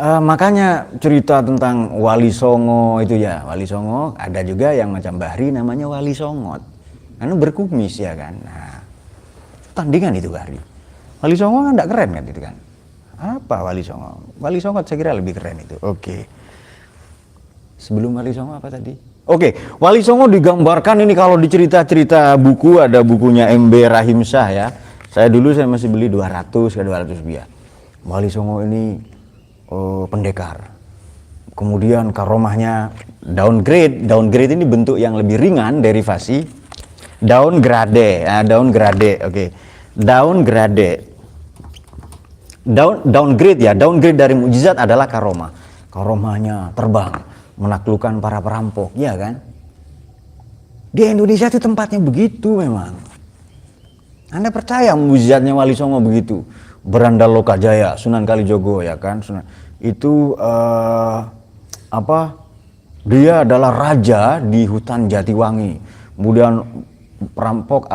Makanya cerita tentang Wali Songo itu ya, Wali Songo ada juga yang macam Bahri namanya Wali Songot. Karena berkumis ya kan. Nah, tandingan itu Bahri. Wali Songo kan enggak keren kan itu kan. Apa Wali Songo? Wali Songot saya kira lebih keren itu. Oke. Sebelum Wali Songo apa tadi? Oke, Wali Songo digambarkan ini kalau di cerita-cerita buku, ada bukunya MB Rahim Shah ya. Saya masih beli 200 ke 200 rupiah. Wali Songo ini pendekar. Kemudian karomahnya downgrade. Downgrade ini bentuk yang lebih ringan, derivasi. Downgrade. Nah, downgrade. Oke. Downgrade ya. Downgrade dari mukjizat adalah karomah. Karomahnya terbang, menaklukkan para perampok, ya kan? Di Indonesia itu tempatnya begitu memang. Anda percaya mukjizatnya Wali Songo begitu? Berandal Lokajaya, Sunan Kalijogo ya kan? Itu dia adalah raja di hutan Jatiwangi. Kemudian perampok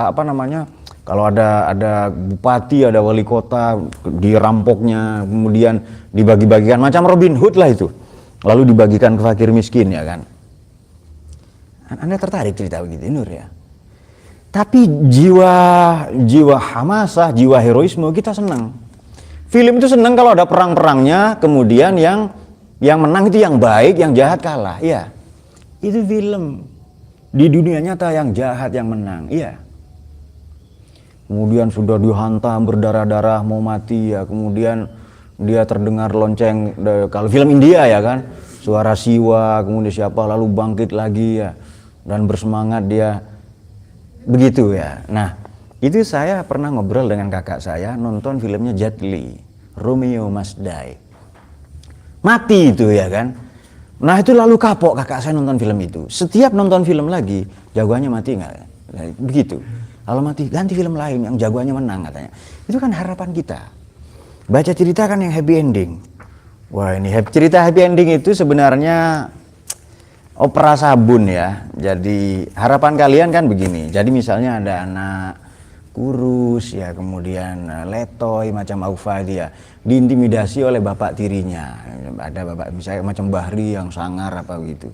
kalau ada bupati, ada wali kota, dirampoknya, kemudian dibagi-bagikan macam Robin Hood lah itu. Lalu dibagikan ke fakir miskin ya kan. Anda tertarik cerita begitu Nur ya. Tapi jiwa hamasah, jiwa heroisme kita senang. Film itu senang kalau ada perang-perangnya, kemudian yang menang itu yang baik, yang jahat kalah. Iya. Itu film. Di dunia nyata yang jahat yang menang. Iya. Kemudian sudah dihantam berdarah-darah mau mati ya, kemudian dia terdengar lonceng, kalau film India ya kan, suara Siwa, kemudian siapa lalu bangkit lagi ya dan bersemangat dia begitu ya. Nah, itu saya pernah ngobrol dengan kakak saya nonton filmnya Jet Li, Romeo Must Die. Mati itu ya kan. Nah, itu lalu kapok kakak saya nonton film itu. Setiap nonton film lagi, jagoannya mati enggak? Begitu. Kalau mati ganti film lain yang jagoannya menang katanya. Itu kan harapan kita. Baca cerita kan yang happy ending. Wah, ini cerita happy ending itu sebenarnya opera sabun ya. Jadi harapan kalian kan begini. Jadi misalnya ada anak kurus ya, kemudian letoy macam Aufa itu ya, diintimidasi oleh bapak tirinya. Ada bapak misalnya macam Bahri yang sangar apa begitu.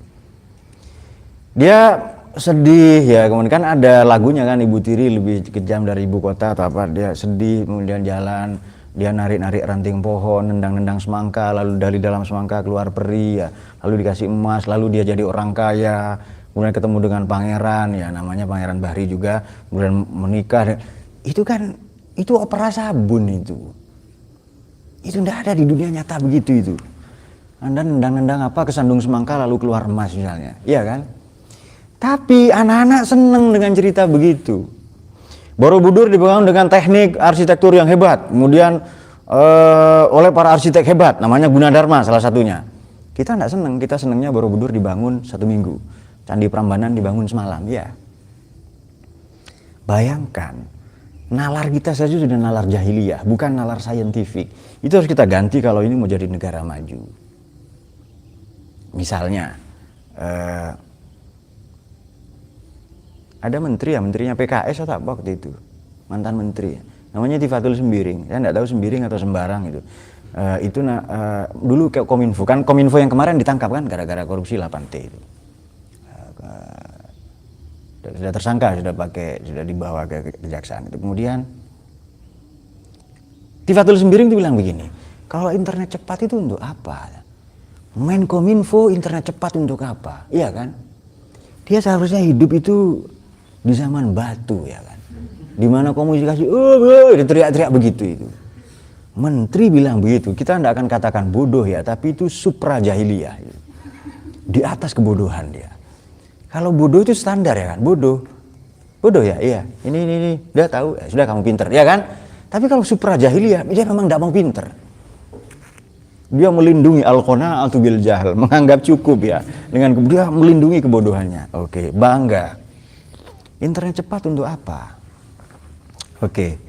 Dia sedih ya, kemudian kan ada lagunya kan, ibu tiri lebih kejam dari ibu kota atau apa. Dia sedih, kemudian jalan, dia narik-narik ranting pohon, nendang-nendang semangka, lalu dari dalam semangka keluar peri ya, lalu dikasih emas, lalu dia jadi orang kaya, kemudian ketemu dengan pangeran ya, namanya Pangeran Bahri juga, kemudian menikah. Itu kan, itu opera sabun itu tidak ada di dunia nyata begitu itu. Anda nendang-nendang apa, kesandung semangka lalu keluar emas misalnya, iya kan? Tapi anak-anak seneng dengan cerita begitu. Borobudur dibangun dengan teknik arsitektur yang hebat, kemudian oleh para arsitek hebat, namanya Gunadarma salah satunya. Kita tidak seneng, kita senengnya Borobudur dibangun 1 minggu, Candi Prambanan dibangun semalam, ya. Bayangkan, nalar kita saja sudah nalar jahiliyah, bukan nalar saintifik. Itu harus kita ganti kalau ini mau jadi negara maju. Misalnya, ada menterinya PKS atau apa waktu itu, mantan menteri, namanya Tifatul Sembiring. Saya tidak tahu Sembiring atau Sembarang itu. Dulu kayak Kominfo, kan Kominfo yang kemarin ditangkap kan gara-gara korupsi 8T itu. Sudah tersangka, sudah dibawa ke kejaksaan itu. Kemudian Tifatul Sembiring itu bilang begini, kalau internet cepat itu untuk apa? Menkominfo internet cepat untuk apa? Iya kan? Dia seharusnya hidup itu di zaman batu ya kan, di mana komunikasi teriak-teriak begitu itu. Menteri bilang begitu, kita tidak akan katakan bodoh ya, tapi itu supra jahiliyah, di atas kebodohan dia. Kalau bodoh itu standar ya kan, bodoh ya, iya, ini dia tahu, ya, sudah kamu pinter ya kan. Tapi kalau supra jahiliyah, dia memang tidak mau pinter. Dia melindungi al-qana'atu bil jahl, menganggap cukup ya, dengan dia melindungi kebodohannya. Oke, bangga. Internet cepat untuk apa? Oke,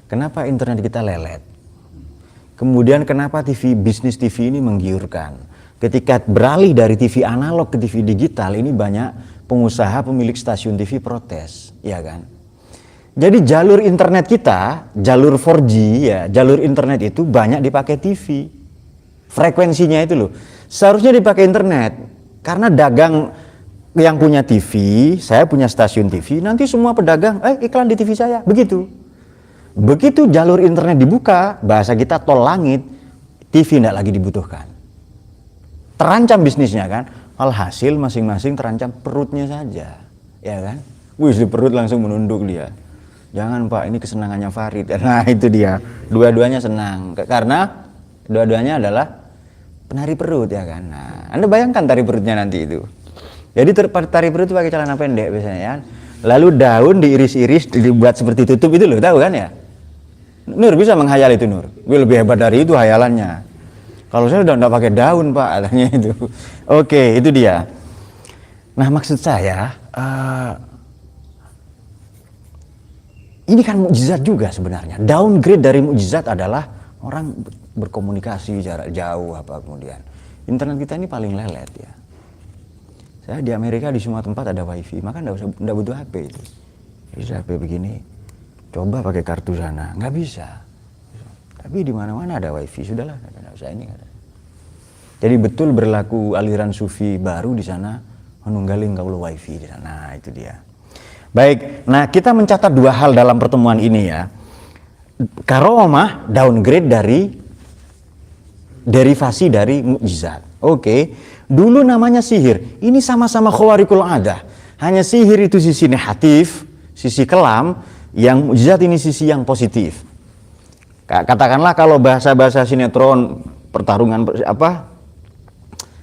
kenapa internet kita lelet? Kemudian kenapa bisnis TV ini menggiurkan? Ketika beralih dari TV analog ke TV digital, ini banyak pengusaha pemilik stasiun TV protes, ya kan? Jadi jalur internet kita, jalur 4G ya, jalur internet itu banyak dipakai TV. Frekuensinya itu loh, seharusnya dipakai internet. Karena dagang yang punya TV, saya punya stasiun TV, nanti semua pedagang, iklan di TV saya, begitu. Begitu jalur internet dibuka, bahasa kita tol langit, TV tidak lagi dibutuhkan. Terancam bisnisnya kan, alhasil masing-masing terancam perutnya saja, ya kan? Wih, di perut langsung menunduk dia. Jangan Pak, ini kesenangannya Farid. Nah itu dia, dua-duanya senang, karena dua-duanya adalah penari perut ya kan. Nah, Anda bayangkan tari perutnya nanti itu. Jadi tari perut itu pakai celana pendek biasanya ya. Lalu daun diiris-iris dibuat seperti tutup itu loh, tahu kan ya? Nur bisa menghayal itu Nur. Wih, lebih hebat dari itu hayalannya. Kalau saya udah enggak pakai daun Pak, katanya itu. Oke, itu dia. Nah maksud saya, ini kan mukjizat juga sebenarnya. Downgrade dari mukjizat adalah orang berkomunikasi jarak jauh apa kemudian. Internet kita ini paling lelet ya. Saya di Amerika di semua tempat ada wifi, maka enggak butuh HP itu. Bisa HP begini, coba pakai kartu sana, nggak bisa. Tapi di mana-mana ada wifi, sudahlah, nggak usah ini. Jadi betul berlaku aliran sufi baru di sana, menunggaling kaulo wifi di sana. Nah, itu dia. Baik, nah kita mencatat dua hal dalam pertemuan ini ya. Karomah downgrade dari derivasi dari mukjizat. Oke, dulu namanya sihir. Ini sama-sama khawarikul adah. Hanya sihir itu sisi negatif, sisi kelam, yang mukjizat ini sisi yang positif. Katakanlah kalau bahasa-bahasa sinetron, pertarungan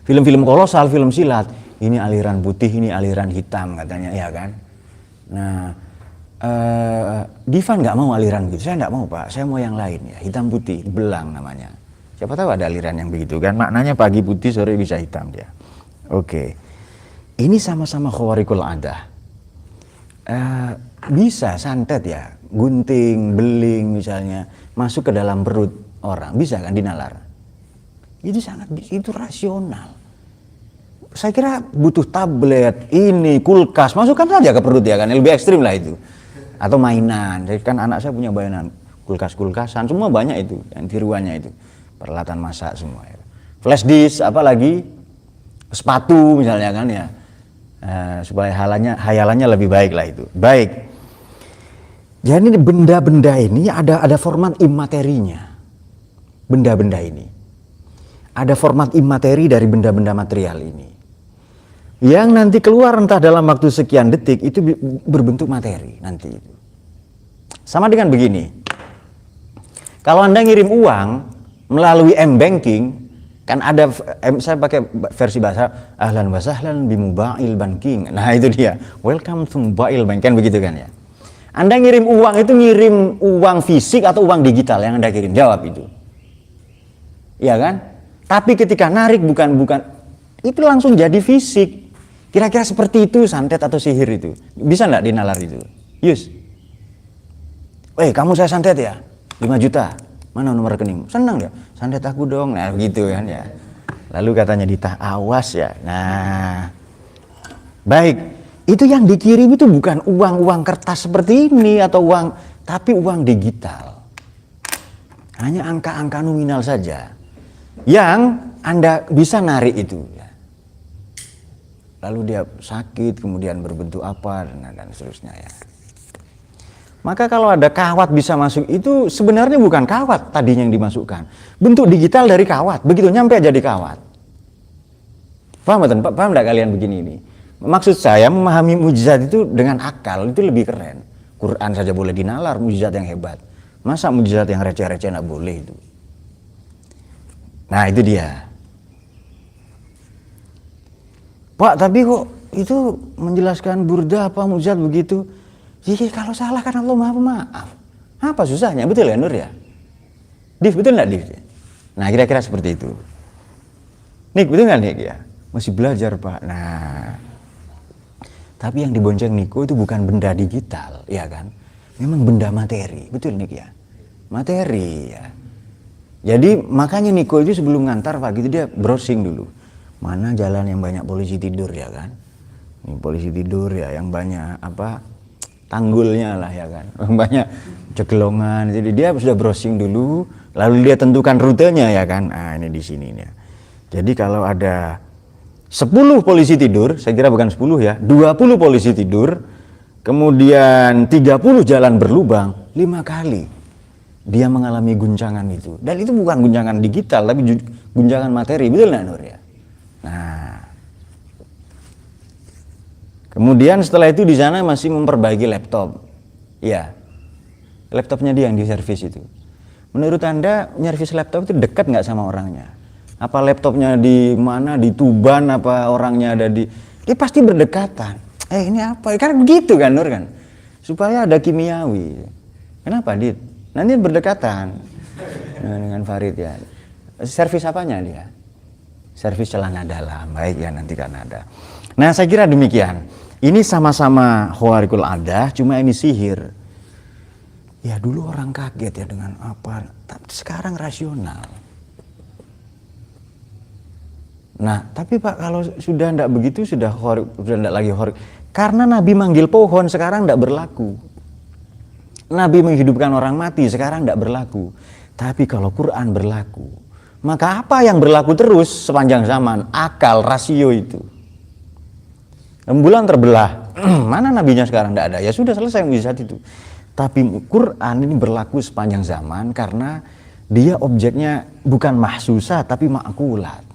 film-film kolosal, film silat, ini aliran putih, ini aliran hitam katanya, ya kan? Nah, Divan nggak mau aliran gitu, saya nggak mau Pak, saya mau yang lain ya, hitam putih, belang namanya. Siapa tahu ada aliran yang begitu kan, maknanya pagi putih, sore bisa hitam dia. Oke, ini sama-sama khawarikul adah. Bisa santet ya, gunting, beling misalnya, masuk ke dalam perut orang, bisa kan dinalar? Itu rasional. Saya kira butuh tablet, ini kulkas, masukkan saja ke perut ya kan, lebih ekstrim lah itu. Atau mainan, jadi kan anak saya punya mainan kulkas-kulkasan, semua banyak itu, yang tiruannya itu, peralatan masak semua. Ya. Flash disk, apalagi sepatu misalnya kan ya, supaya hayalannya lebih baik lah itu. Baik, jadi benda-benda ini ada format imaterinya, benda-benda ini. Ada format imateri dari benda-benda material ini. Yang nanti keluar entah dalam waktu sekian detik itu berbentuk materi nanti itu. Sama dengan begini. Kalau Anda ngirim uang melalui M-Banking, kan ada, saya pakai versi bahasa ahlan wa sahlan bi mobile banking. Nah itu dia, welcome to mobile bank, kan begitu kan ya. Anda ngirim uang itu ngirim uang fisik atau uang digital yang Anda kirim, jawab itu. Ya kan? Tapi ketika narik bukan itu langsung jadi fisik. Kira-kira seperti itu santet atau sihir itu. Bisa enggak dinalar itu? Yus. Kamu saya santet ya? 5 juta. Mana nomor rekening? Senang dia. Santet aku dong. Nah, begitu kan ya. Lalu katanya Dita, awas ya. Nah. Baik, itu yang dikirim itu bukan uang-uang kertas seperti ini atau uang, tapi uang digital. Hanya angka-angka nominal saja. Yang Anda bisa narik itu. Lalu dia sakit, kemudian berbentuk apa, dan seterusnya ya. Maka kalau ada kawat bisa masuk, itu sebenarnya bukan kawat tadinya yang dimasukkan. Bentuk digital dari kawat, begitu nyampe jadi kawat. Paham enggak kalian begini ini? Maksud saya memahami mukjizat itu dengan akal, itu lebih keren. Quran saja boleh dinalar, mukjizat yang hebat. Masa mukjizat yang receh-receh enggak boleh itu? Nah itu dia. Pak, tapi kok itu menjelaskan burda apa mukjizat begitu? Jadi kalau salah kan Allah Maha Pemaaf. Apa susahnya? Betul ya Nur ya? Div, betul nggak Div? Nah kira-kira seperti itu. Nik, betul nggak Nik ya? Masih belajar Pak. Nah, Tapi yang dibonceng Niko itu bukan benda digital, ya kan? Memang benda materi, betul Nik ya? Materi ya. Jadi makanya Niko itu sebelum ngantar pagi itu dia browsing dulu. Mana jalan yang banyak polisi tidur ya kan? Ini polisi tidur ya yang banyak tanggulnya lah ya kan? Banyak cegelongan. Jadi dia sudah browsing dulu, lalu dia tentukan rutenya ya kan? Ah ini di sini nih. Jadi kalau ada 10 polisi tidur, saya kira bukan 10 ya, 20 polisi tidur, kemudian 30 jalan berlubang, 5 kali dia mengalami guncangan itu. Dan itu bukan guncangan digital, tapi guncangan materi, betul nggak Nur ya? Nah, kemudian setelah itu di sana masih memperbaiki laptop. Ya, laptopnya dia yang diservis itu. Menurut Anda, nyervis laptop itu dekat nggak sama orangnya? Apa laptopnya di mana, di Tuban, apa orangnya ada di... Dia pasti berdekatan. Ini apa? Kan begitu kan Nur kan? Supaya ada kimiawi. Kenapa Dit? Nanti berdekatan dengan Farid ya. Servis apanya dia? Servis celana dalam. Baik ya, nanti kan ada. Nah saya kira demikian. Ini sama-sama khawarikul adah, cuma ini sihir. Ya dulu orang kaget ya dengan apa, tapi sekarang rasional. Nah, tapi Pak kalau sudah tidak begitu sudah tidak lagi khawarik. Karena Nabi manggil pohon sekarang tidak berlaku. Nabi menghidupkan orang mati sekarang tidak berlaku. Tapi kalau Quran berlaku, maka apa yang berlaku terus sepanjang zaman? Akal, rasio itu. Rembulan terbelah, mana nabinya sekarang tidak ada? Ya sudah selesai mujizat itu. Tapi Quran ini berlaku sepanjang zaman karena dia objeknya bukan mahsusah tapi ma'kulat.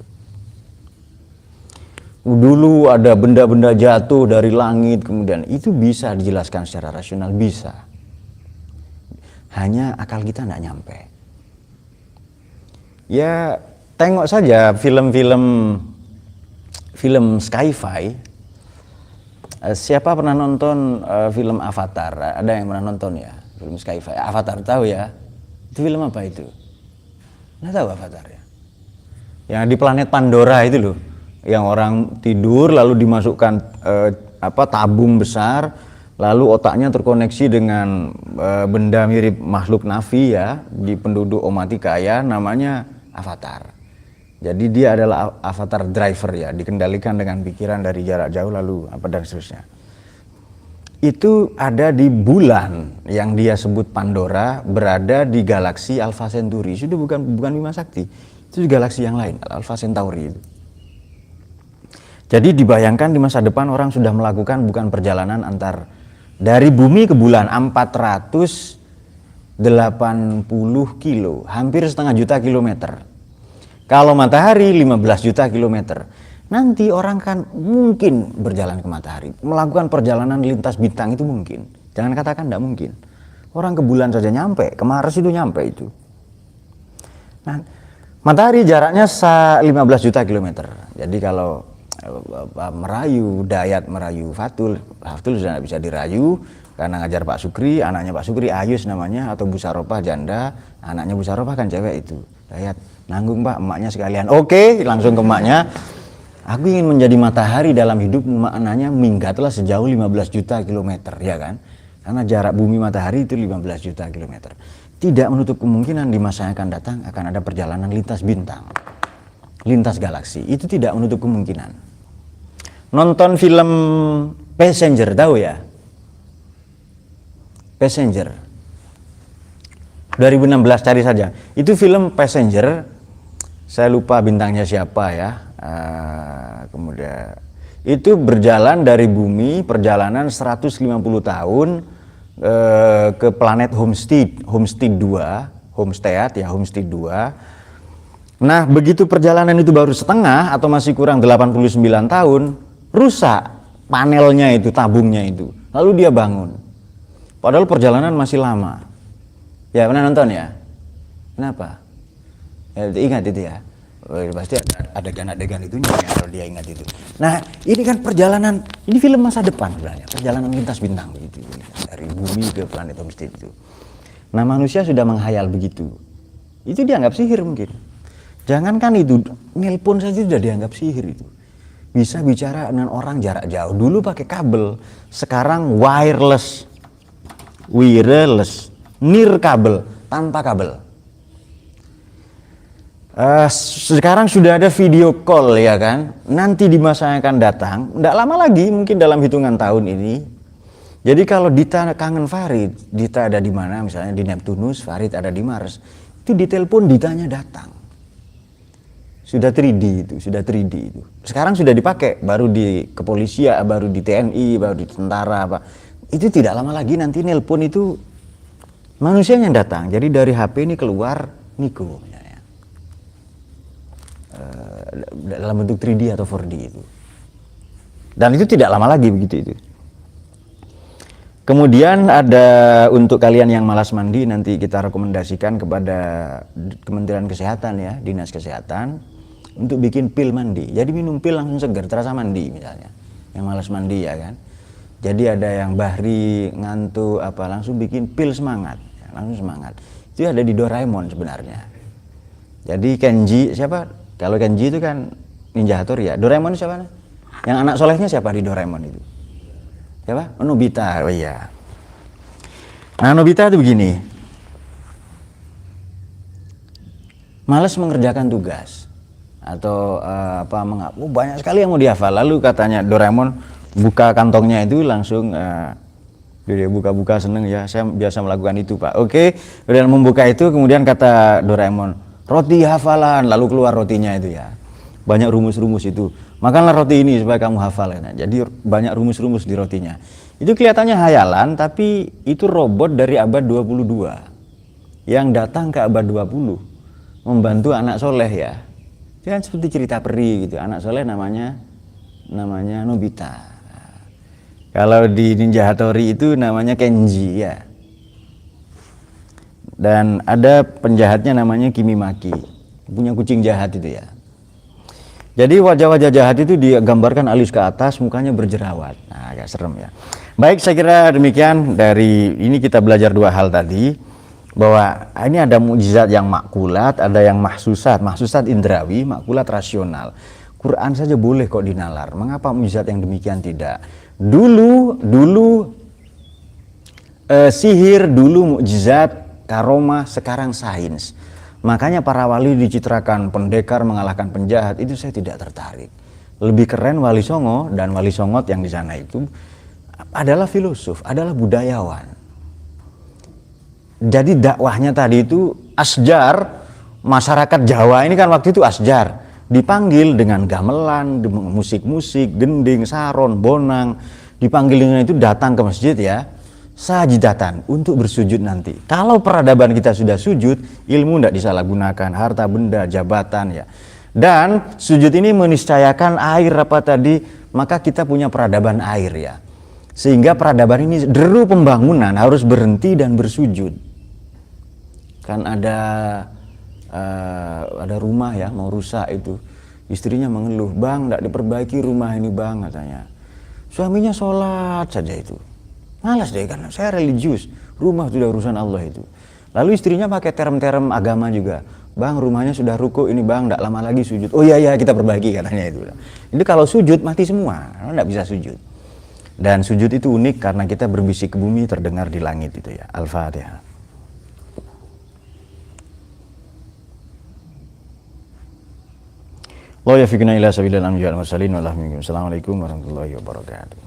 Dulu ada benda-benda jatuh dari langit, kemudian itu bisa dijelaskan secara rasional, bisa. Hanya akal kita tidak nyampe. Ya tengok saja film-film sci-fi. Siapa pernah nonton film Avatar? Ada yang pernah nonton ya? Film sci-fi, Avatar tahu ya? Itu film apa itu? Nggak tahu Avatar ya? Yang di planet Pandora itu loh. Yang orang tidur lalu dimasukkan tabung besar, lalu otaknya terkoneksi dengan benda mirip makhluk navi ya di penduduk Omatikaya, namanya Avatar. Jadi dia adalah avatar driver ya, dikendalikan dengan pikiran dari jarak jauh lalu dan seterusnya. Itu ada di bulan yang dia sebut Pandora, berada di galaksi Alpha Centauri. Itu bukan Bima Sakti, itu galaksi yang lain, Alpha Centauri itu. Jadi dibayangkan di masa depan orang sudah melakukan bukan perjalanan antar dari bumi ke bulan 480 kilo, hampir setengah juta kilometer. Kalau matahari 15 juta kilometer. Nanti orang kan mungkin berjalan ke matahari, melakukan perjalanan lintas bintang itu mungkin. Jangan katakan tidak mungkin. Orang ke bulan saja nyampe, ke Mars itu nyampe itu. Nah, matahari jaraknya 15 juta kilometer. Jadi kalau Dayat merayu Fatul sudah tidak bisa dirayu karena ngajar Pak Sukri, anaknya Pak Sukri Ayus namanya, atau Bu Saropah janda, anaknya Bu Saropah kan cewek itu. Dayat nanggung Pak, emaknya sekalian. Oke, langsung ke emaknya. Aku ingin menjadi matahari dalam hidup, maknanya minggatlah sejauh 15 juta kilometer, ya kan? Karena jarak bumi matahari itu 15 juta kilometer. Tidak menutup kemungkinan di masa yang akan datang akan ada perjalanan lintas bintang, lintas galaksi. Itu tidak menutup kemungkinan. Nonton film Passenger, tahu ya? Passenger 2016, cari saja. Itu film Passenger, saya lupa bintangnya siapa ya. Kemudian itu berjalan dari bumi, perjalanan 150 tahun ke planet Homestead 2. Nah, begitu perjalanan itu baru setengah atau masih kurang 89 tahun, rusak panelnya itu, tabungnya itu. Lalu dia bangun. Padahal perjalanan masih lama. Ya, pernah nonton ya? Kenapa? Ya, ingat itu ya. Pasti ada adegan-adegan itunya ya, kalau dia ingat itu. Nah, ini kan perjalanan, ini film masa depan sebenarnya, perjalanan lintas bintang begitu, dari bumi ke planet Homestead itu. Nah, manusia sudah menghayal begitu. Itu dianggap sihir mungkin. Jangankan itu, nelpon saja sudah dianggap sihir itu. bisa bicara dengan orang jarak jauh. Dulu pakai kabel, sekarang wireless, nirkabel, tanpa kabel. Sekarang sudah ada video call ya kan. Nanti di masa yang akan datang, tidak lama lagi, mungkin dalam hitungan tahun ini. Jadi kalau Dita kangen Farid, Dita ada di mana, misalnya di Neptunus, Farid ada di Mars, itu ditelepon, Ditanya datang. Sudah 3D itu, Sekarang sudah dipakai, baru di kepolisian, baru di TNI, baru di tentara, apa. Itu tidak lama lagi nanti nelpon itu manusia yang datang. Jadi dari HP ini keluar Niko, misalnya. Dalam bentuk 3D atau 4D itu. Dan itu tidak lama lagi begitu itu. Kemudian ada untuk kalian yang malas mandi, nanti kita rekomendasikan kepada Kementerian Kesehatan ya, Dinas Kesehatan, untuk bikin pil mandi. Jadi minum pil langsung segar, terasa mandi misalnya. Yang malas mandi ya kan. Jadi ada yang bahri, ngantuk, apa, langsung bikin pil semangat. Ya, langsung semangat. Itu ada di Doraemon sebenarnya. Jadi Kenji, siapa? Kalau Kenji itu kan Ninja Hattori ya. Doraemon siapa? Yang anak solehnya siapa di Doraemon itu? Siapa? Nobita, oh iya. Nah Nobita itu begini. Malas mengerjakan tugas. Atau banyak sekali yang mau dihafal. Lalu katanya Doraemon buka kantongnya itu langsung dia buka-buka, seneng ya, saya biasa melakukan itu Pak. Oke, kemudian membuka itu, kemudian kata Doraemon, roti hafalan, lalu keluar rotinya itu ya. Banyak rumus-rumus itu. Makanlah roti ini supaya kamu hafal ya. Jadi banyak rumus-rumus di rotinya. Itu kelihatannya hayalan, tapi itu robot dari abad 22 yang datang ke abad 20 membantu anak soleh ya. Itu kan seperti cerita peri gitu. Anak soleh namanya Nobita. Kalau di Ninja Hattori itu namanya Kenji ya. Dan ada penjahatnya namanya Kimimaki. Punya kucing jahat itu ya. Jadi wajah-wajah jahat itu digambarkan alis ke atas, mukanya berjerawat. Nah, agak serem ya. Baik, saya kira demikian. Dari ini kita belajar dua hal tadi. Bahwa ini ada mukjizat yang makulat, ada yang mahsusat. Mahsusat indrawi, makulat rasional. Quran saja boleh kok dinalar. Mengapa mukjizat yang demikian tidak? Dulu sihir, dulu mukjizat, karomah, sekarang sains. Makanya para wali dicitrakan pendekar mengalahkan penjahat, itu saya tidak tertarik. Lebih keren Wali Songo dan Wali Songot yang di sana itu adalah filosof, adalah budayawan. Jadi dakwahnya tadi itu asjar, masyarakat Jawa ini kan waktu itu asjar, dipanggil dengan gamelan, musik-musik, gending, saron, bonang, dipanggil dengan itu datang ke masjid ya, sajidatan untuk bersujud nanti. Kalau peradaban kita sudah sujud, ilmu tidak disalahgunakan, harta benda, jabatan ya. Dan sujud ini meniscayakan air apa tadi, maka kita punya peradaban air ya. Sehingga peradaban ini deru pembangunan harus berhenti dan bersujud. Kan ada rumah ya mau rusak itu, istrinya mengeluh, bang tidak diperbaiki rumah ini bang katanya. Suaminya sholat saja itu, malas deh karena saya religius, rumah sudah urusan Allah itu. Lalu istrinya pakai term-term agama juga, bang rumahnya sudah ruku ini bang, tidak lama lagi sujud. Oh iya kita perbaiki katanya itu. Itu kalau sujud mati semua, tidak bisa sujud. Dan sujud itu unik karena kita berbisik ke bumi terdengar di langit itu ya. Al-Fatihah. Allah yafiqna ila sabilil anbiya wal mursalin. Assalamualaikum warahmatullahi wabarakatuh.